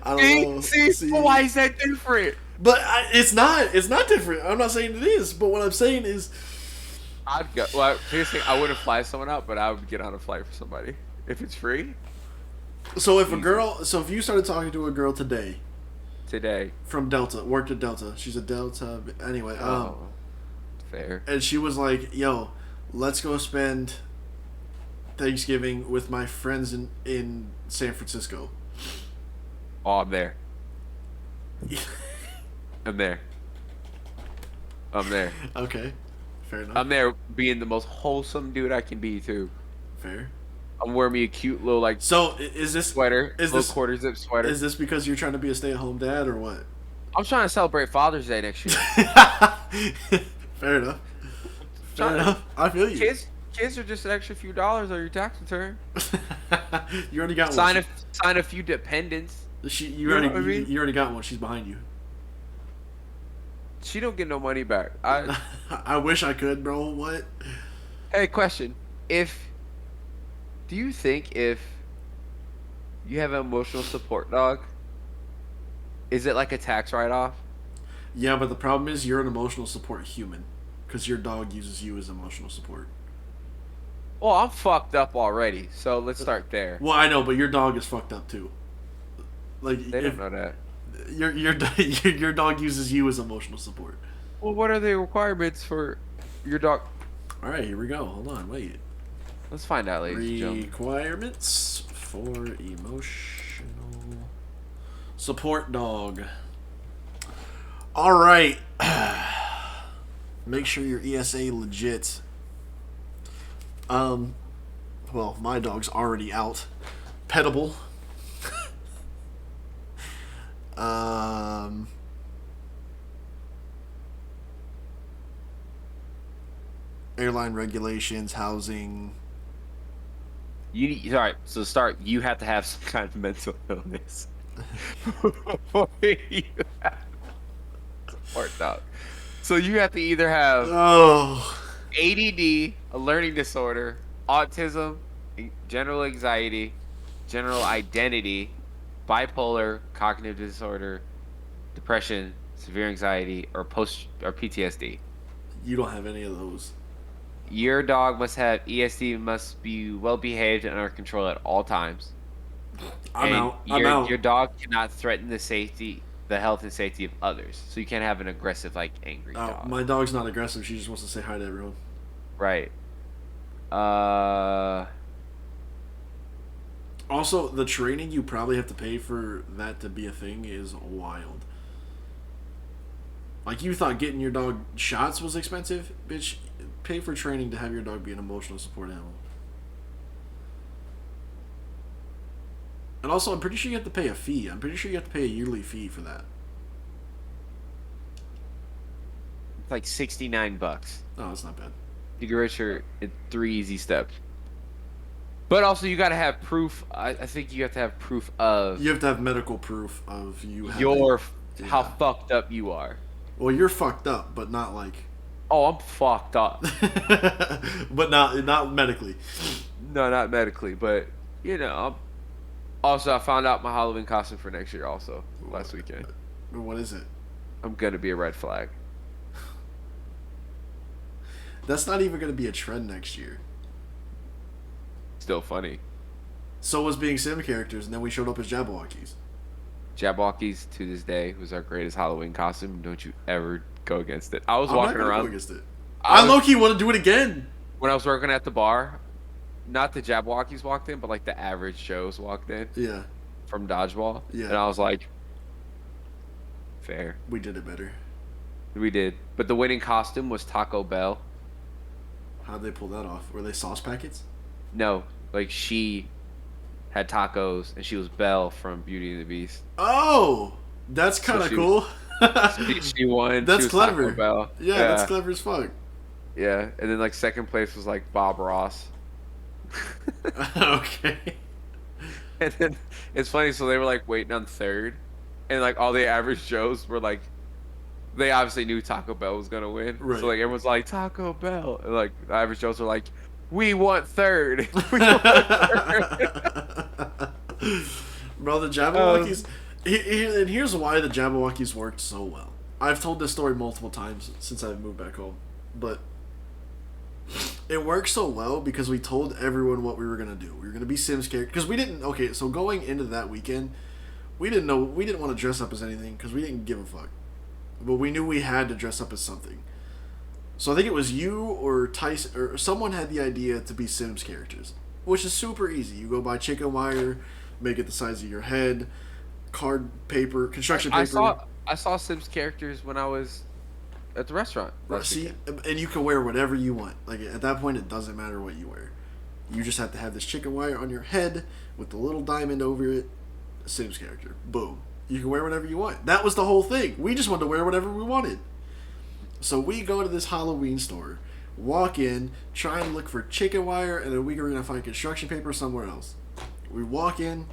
don't know. See, why is that different? But it's not different. I'm not saying it is. But what I'm saying is, I'd go. Well, here's the thing. I wouldn't fly someone out, but I would get on a flight for somebody if it's free. So if if you started talking to a girl today from Delta, worked at Delta, she's a Delta anyway. Fair. And she was like, "Yo, let's go spend Thanksgiving with my friends in San Francisco." Oh, I'm there. I'm there. Okay, fair enough. I'm there being the most wholesome dude I can be too. Fair. I'm wearing me a cute little is this sweater, is this quarter zip sweater? Is this because you're trying to be a stay-at-home dad or what? I'm trying to celebrate Father's Day next year. Fair enough. I feel you. Kids are just an extra few dollars on your tax return. You already got one. Sign a few dependents. You already got one. She's behind you. She don't get no money back. I wish I could, bro. What? Hey, question. Do you think if you have an emotional support dog, is it like a tax write-off? Yeah, but the problem is you're an emotional support human because your dog uses you as emotional support. Well, I'm fucked up already, so let's start there. Well, I know, but your dog is fucked up too. Like they don't know that. Your dog uses you as emotional support. Well, what are the requirements for your dog? All right, here we go. Hold on, wait. Let's find out, ladies and gentlemen. Requirements for emotional support dog. All right. Make sure your ESA legit. Well, my dog's already out. Petable. Airline regulations, housing. All right. So to start, you have to have some kind of mental illness before you have support dog. So you have to either have ADD, a learning disorder, autism, general anxiety, general identity, bipolar, cognitive disorder, depression, severe anxiety, or PTSD. You don't have any of those. Your dog must have ESD, must be well behaved and under control at all times. I'm out. Your dog cannot threaten the health and safety of others. So you can't have an aggressive, like, angry dog. My dog's not aggressive. She just wants to say hi to everyone. Right. Also, the training you probably have to pay for that to be a thing is wild. Like, you thought getting your dog shots was expensive? Bitch, pay for training to have your dog be an emotional support animal. And also, I'm pretty sure you have to pay a fee. I'm pretty sure you have to pay a yearly fee for that. It's like $69. Oh, that's not bad. You get richer in 3 easy steps. But also, you got to have proof. I think you have to have proof of... You have to have medical proof of you having... How fucked up you are. Well, you're fucked up, but not like... Oh, I'm fucked up. But not medically. No, not medically, but, you know... Also, I found out my Halloween costume for next year also, last weekend. What is it? I'm going to be a red flag. That's not even going to be a trend next year. Still funny. So was being sim characters, and then we showed up as Jabberwockies. Jabberwockies, to this day, was our greatest Halloween costume. Don't you ever go against it. I was walking around. Go against it. I low-key want to do it again. When I was working at the bar, not the Jabberwockies walked in, but like the average Joes walked in. Yeah. From Dodgeball. Yeah. And I was like, fair. We did it better. We did. But the winning costume was Taco Bell. How'd they pull that off? Were they sauce packets? No. Like, she had tacos, and she was Belle from Beauty and the Beast. Oh! That's kind of cool. She won. That's she was clever. Taco Bell. Yeah, that's clever as fuck. Yeah. And then, like, second place was, like, Bob Ross. Okay. And then it's funny, so they were like waiting on third, and like all the average Joes were like, they obviously knew Taco Bell was gonna win, right. So like everyone's like Taco Bell, and like the average Joes were like, we want third. Bro, the Jabberwockies, and here's why the Jabberwockies worked so well. I've told this story multiple times since I've moved back home, but it worked so well because we told everyone what we were going to do. We were going to be Sims characters. Because we didn't... Okay, so going into that weekend, we didn't know... We didn't want to dress up as anything because we didn't give a fuck. But we knew we had to dress up as something. So I think it was you or Tyson... Or someone had the idea to be Sims characters. Which is super easy. You go buy chicken wire, make it the size of your head, card paper, construction paper. I saw Sims characters when I was... at the restaurant. See, and you can wear whatever you want. Like, at that point, it doesn't matter what you wear. You just have to have this chicken wire on your head with the little diamond over it. Sims character. Boom. You can wear whatever you want. That was the whole thing. We just wanted to wear whatever we wanted. So we go to this Halloween store, walk in, try and look for chicken wire, and then we're going to find construction paper somewhere else. We walk in,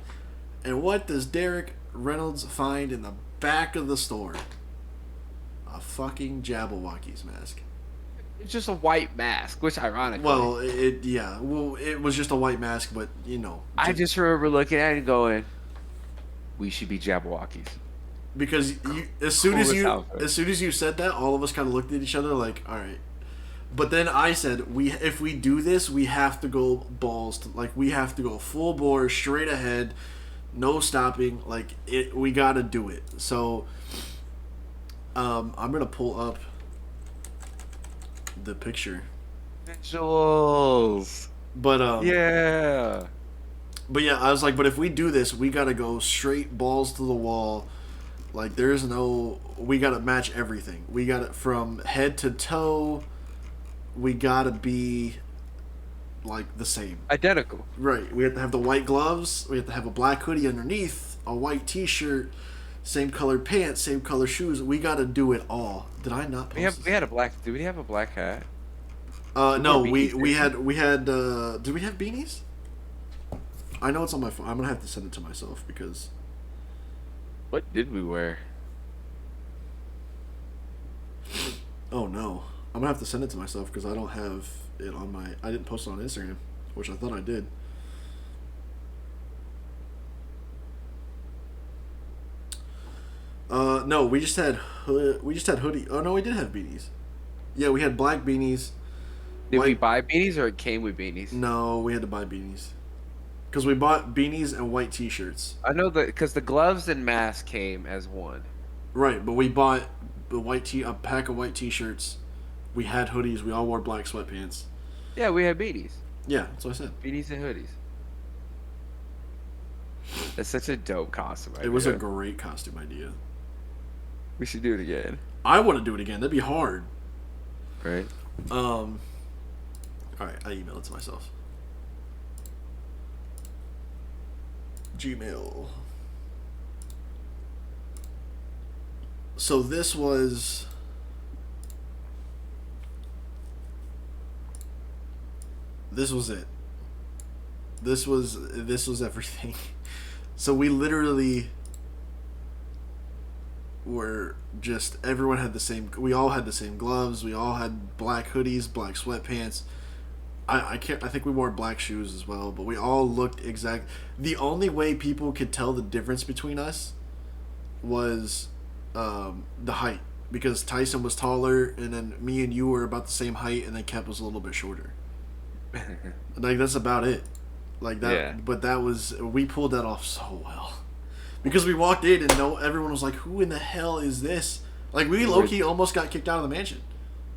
and what does Derek Reynolds find in the back of the store? A fucking Jabberwockies mask. It's just a white mask, which ironically. Well, it was just a white mask, but you know. I just remember looking at it and going, "We should be Jabberwockies." Because as soon as you said that, all of us kind of looked at each other like, all right. But then I said, if we do this, we have to go we have to go full bore, straight ahead, no stopping. Like we got to do it. So. I'm gonna pull up the picture. Visuals. But yeah. But yeah, I was like, but if we do this, we gotta go straight balls to the wall. Like we gotta match everything. We got it from head to toe. We gotta be like the same. Identical. Right. We have to have the white gloves. We have to have a black hoodie underneath, a white t-shirt. Same color pants, same color shoes. We gotta do it all. Did I not post we had a black... Did we have a black hat? No, we had did we have beanies? I know it's on my phone. I'm gonna have to send it to myself because... What did we wear? Oh no. I'm gonna have to send it to myself because I don't have it on my... I didn't post it on Instagram, which I thought I did. No, we just had hoodie. Oh no, we did have beanies. Yeah, we had black beanies. Did we buy beanies or it came with beanies? No, we had to buy beanies. Because we bought beanies and white T-shirts. I know that because the gloves and mask came as one. Right, but we bought a pack of white T-shirts. We had hoodies. We all wore black sweatpants. Yeah, we had beanies. Yeah, that's what I said. Beanies and hoodies. That's such a dope costume idea. It was a great costume idea. We should do it again. I want to do it again. That'd be hard. Right. All right, I email it to myself. Gmail. So this was it. This was everything. So we literally were just everyone had the same. We all had the same gloves. We all had black hoodies, black sweatpants. I think we wore black shoes as well, but we all looked exact. The only way people could tell the difference between us was the height, because Tyson was taller, and then me and you were about the same height, and then Kep was a little bit shorter. Like that's about it. Like that, yeah. But we pulled that off so well, because we walked in and everyone was like, "Who in the hell is this?" Like we low key almost got kicked out of the mansion.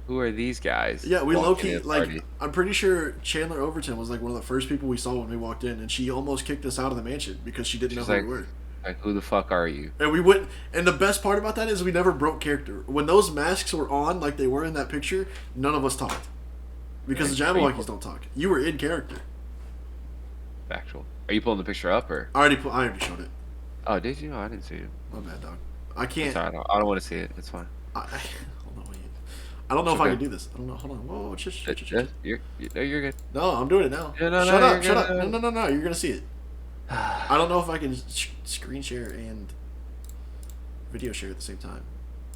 Who are these guys? Yeah, we low key like. I'm pretty sure Chandler Overton was like one of the first people we saw when we walked in, and she almost kicked us out of the mansion because she didn't know who we were. Like, who the fuck are you? And we wouldn't. And the best part about that is we never broke character. When those masks were on, like they were in that picture, none of us talked, because the Jabberwockies don't talk. You were in character. Factual. Are you pulling the picture up or? I already showed it. Oh, did you? Oh, I didn't see it. My bad, dog. I can't. Sorry, I don't want to see it. It's fine. Hold on, wait. I don't know if I can do this. I don't know. Hold on. Whoa, You're good. No, I'm doing it now. Yeah, no, shut up. No. You're gonna see it. I don't know if I can screen share and video share at the same time.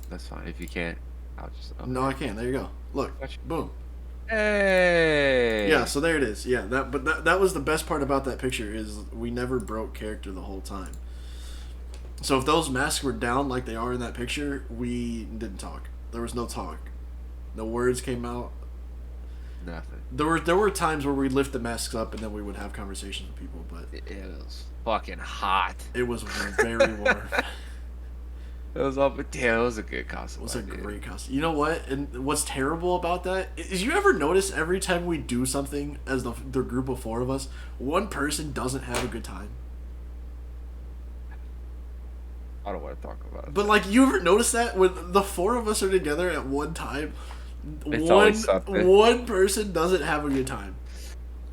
That's fine. If you can't, I'll just. Okay. No, I can. There you go. Look. Boom. Hey. Yeah. So there it is. Yeah. That was the best part about that picture is we never broke character the whole time. So if those masks were down like they are in that picture, we didn't talk. There was no talk. No words came out. Nothing. There were times where we'd lift the masks up and then we would have conversations with people, but it was fucking hot. It was very warm. It was all, but damn, it was a good costume. It was a great costume. You know what? And what's terrible about that is you ever notice every time we do something as the group of four of us, one person doesn't have a good time. I don't want to talk about it. But like, you ever notice that when the four of us are together at one time, one person doesn't have a good time.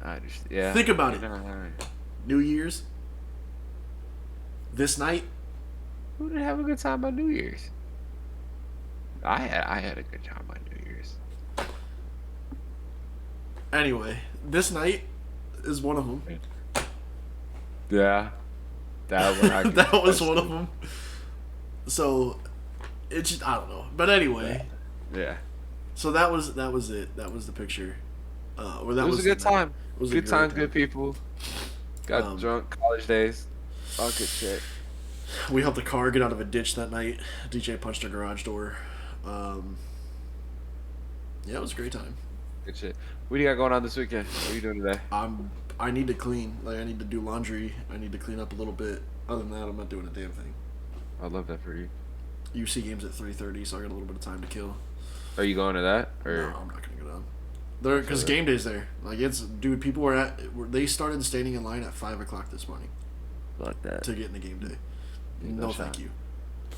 I understand. Yeah. Think about it. New Year's. This night. Who didn't have a good time on New Year's? I had a good time on New Year's. Anyway, this night is one of them. Yeah. That was one of them. So, it's just, I don't know. But anyway. Yeah. So that was it. That was the picture. It was a good time. It was a good time, good people. Got drunk, college days. All good shit. We helped the car get out of a ditch that night. DJ punched our garage door. Yeah, it was a great time. Good shit. What do you got going on this weekend? What are you doing today? I need to clean. Like, I need to do laundry. I need to clean up a little bit. Other than that, I'm not doing a damn thing. I love that for you. UC game's at 3:30, so I got a little bit of time to kill. Are you going to that? Or? No, I'm not gonna go down. There, because game day's there. Like, it's, dude. People they started standing in line at 5:00 this morning. Like that. To get into game day. No, thank you.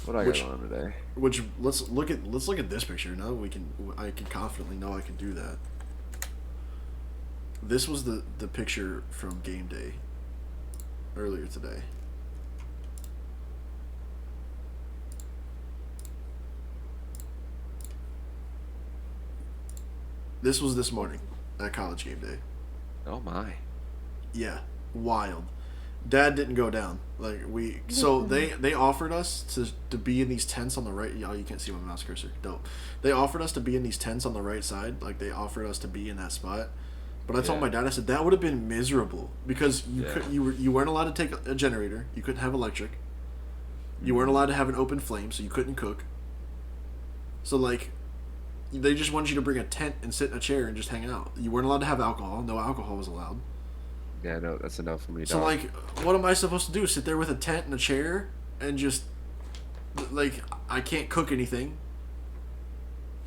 What I got on today? Which let's look at this picture. Now I can confidently know I can do that. This was the picture from game day earlier today. This was this morning at college game day. Oh my. Yeah, wild. Dad didn't go down. Like they offered us to be in these tents on the right. Oh, you can't see my mouse cursor. Dope. They offered us to be in these tents on the right side. Like they offered us to be in that spot. But I told my dad, I said that would have been miserable because you weren't allowed to take a generator. You couldn't have electric. You weren't allowed to have an open flame, so you couldn't cook. So, like, they just wanted you to bring a tent and sit in a chair and just hang out. You weren't allowed to have alcohol. No alcohol was allowed. Yeah, no, that's enough for me. So, like, what am I supposed to do? Sit there with a tent and a chair and just, like, I can't cook anything.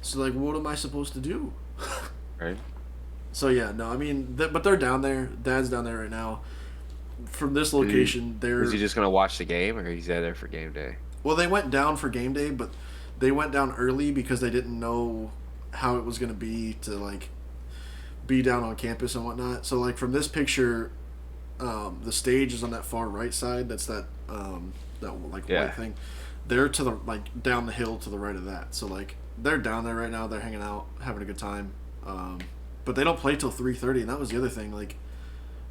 So, like, what am I supposed to do? Right. So, yeah, no, I mean, but they're down there. Dad's down there right now. From this location, is he just going to watch the game, or he's there for game day? Well, they went down for game day, but they went down early because they didn't know how it was going to be to, like, be down on campus and whatnot. So, like, from this picture, the stage is on that far right side. That's that white thing. They're to the, like, down the hill to the right of that. So, like, they're down there right now. They're hanging out, having a good time. But they don't play till 3:30, and that was the other thing. Like,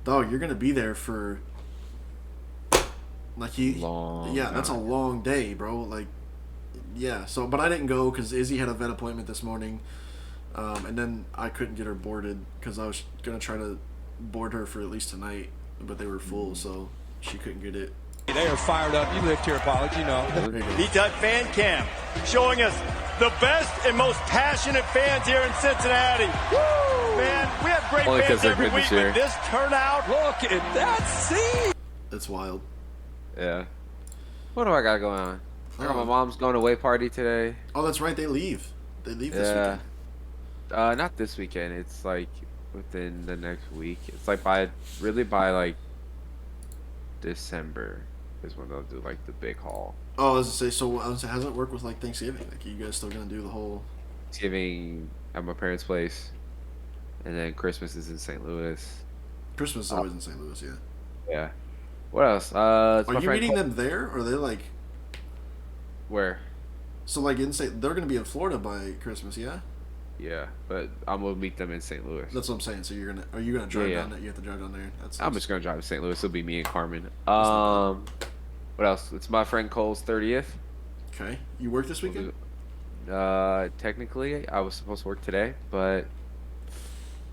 dog, you're gonna be there for, like, that's a long day, bro. Like, yeah. So, but I didn't go because Izzy had a vet appointment this morning, and then I couldn't get her boarded because I was gonna try to board her for at least tonight, but they were full, so she couldn't get it. They are fired up. You lived here, Pollard, you know. B-Tut Fan Cam showing us the best and most passionate fans here in Cincinnati. Woo! Man, we have great fans every week, but this turnout. Look at that scene. It's wild. Yeah. What do I got going on? I got my mom's going away party today. Oh, that's right. They leave. They leave this weekend. Not this weekend. It's like within the next week. It's like by like December is when they'll do like the big haul. Oh, I was gonna say, so how does it work with like Thanksgiving? Like, you guys still gonna do the whole Thanksgiving at my parents' place, and then Christmas is in St. Louis. Christmas is always in St. Louis, yeah. Yeah. What else? Are you meeting them there, or are they like where? So like they're gonna be in Florida by Christmas, yeah? Yeah, but I'm gonna meet them in St. Louis. That's what I'm saying. So are you gonna drive down there? You have to drive down there. I'm just gonna drive to St. Louis. It'll be me and Carmen. What else? It's my friend Cole's 30th. Okay. You work this weekend? Technically, I was supposed to work today, but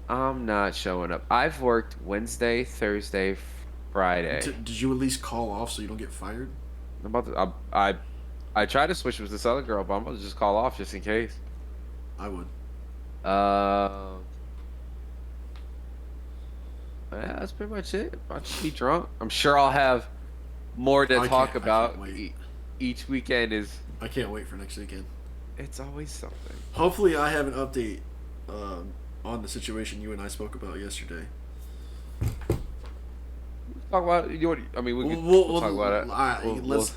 I'm not showing up. I've worked Wednesday, Thursday, Friday. Did you at least call off so you don't get fired? I tried to switch with this other girl, but I'm gonna just call off just in case. I would. Yeah, that's pretty much it. I'll just be drunk. I'm sure I'll have more to talk about. Each weekend is. I can't wait for next weekend. It's always something. Hopefully, I have an update on the situation you and I spoke about yesterday. Talk about it. We'll talk about it. All right, let's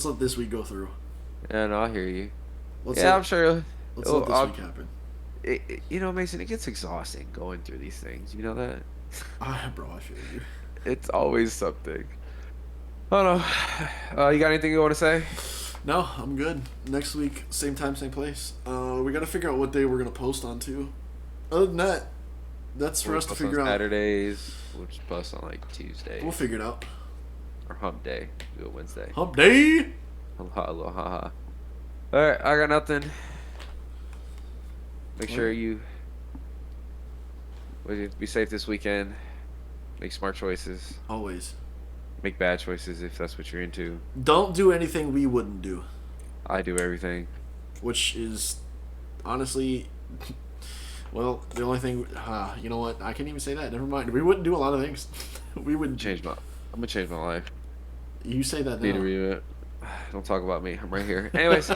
let this week go through. Yeah, no, I hear you. I'm sure. Let's let this week happen. Mason, it gets exhausting going through these things. You know that? Bro, I feel you. It's always something. I don't know. You got anything you want to say? No, I'm good. Next week, same time, same place. We got to figure out what day we're going to post on, too. Other than that, that's for us to figure out. Saturdays, we'll just post on, like, Tuesday. We'll figure it out. Or hump day. Do it Wednesday. Hump day! Aloha. Alright, I got nothing. Make sure you be safe this weekend. Make smart choices. Always. Make bad choices if that's what you're into. Don't do anything we wouldn't do. I do everything. Which is, honestly, well, the only thing, you know what? I can't even say that. Never mind. We wouldn't do a lot of things. We wouldn't. I'm going to change my life. You say that now. Need to read it. Don't talk about me. I'm right here. Anyways,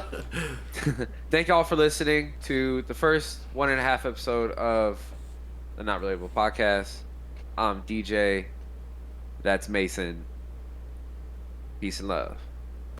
thank y'all for listening to the first 1.5 episode of the Not Relatable Podcast. I'm DJ. That's Mason. Peace and love.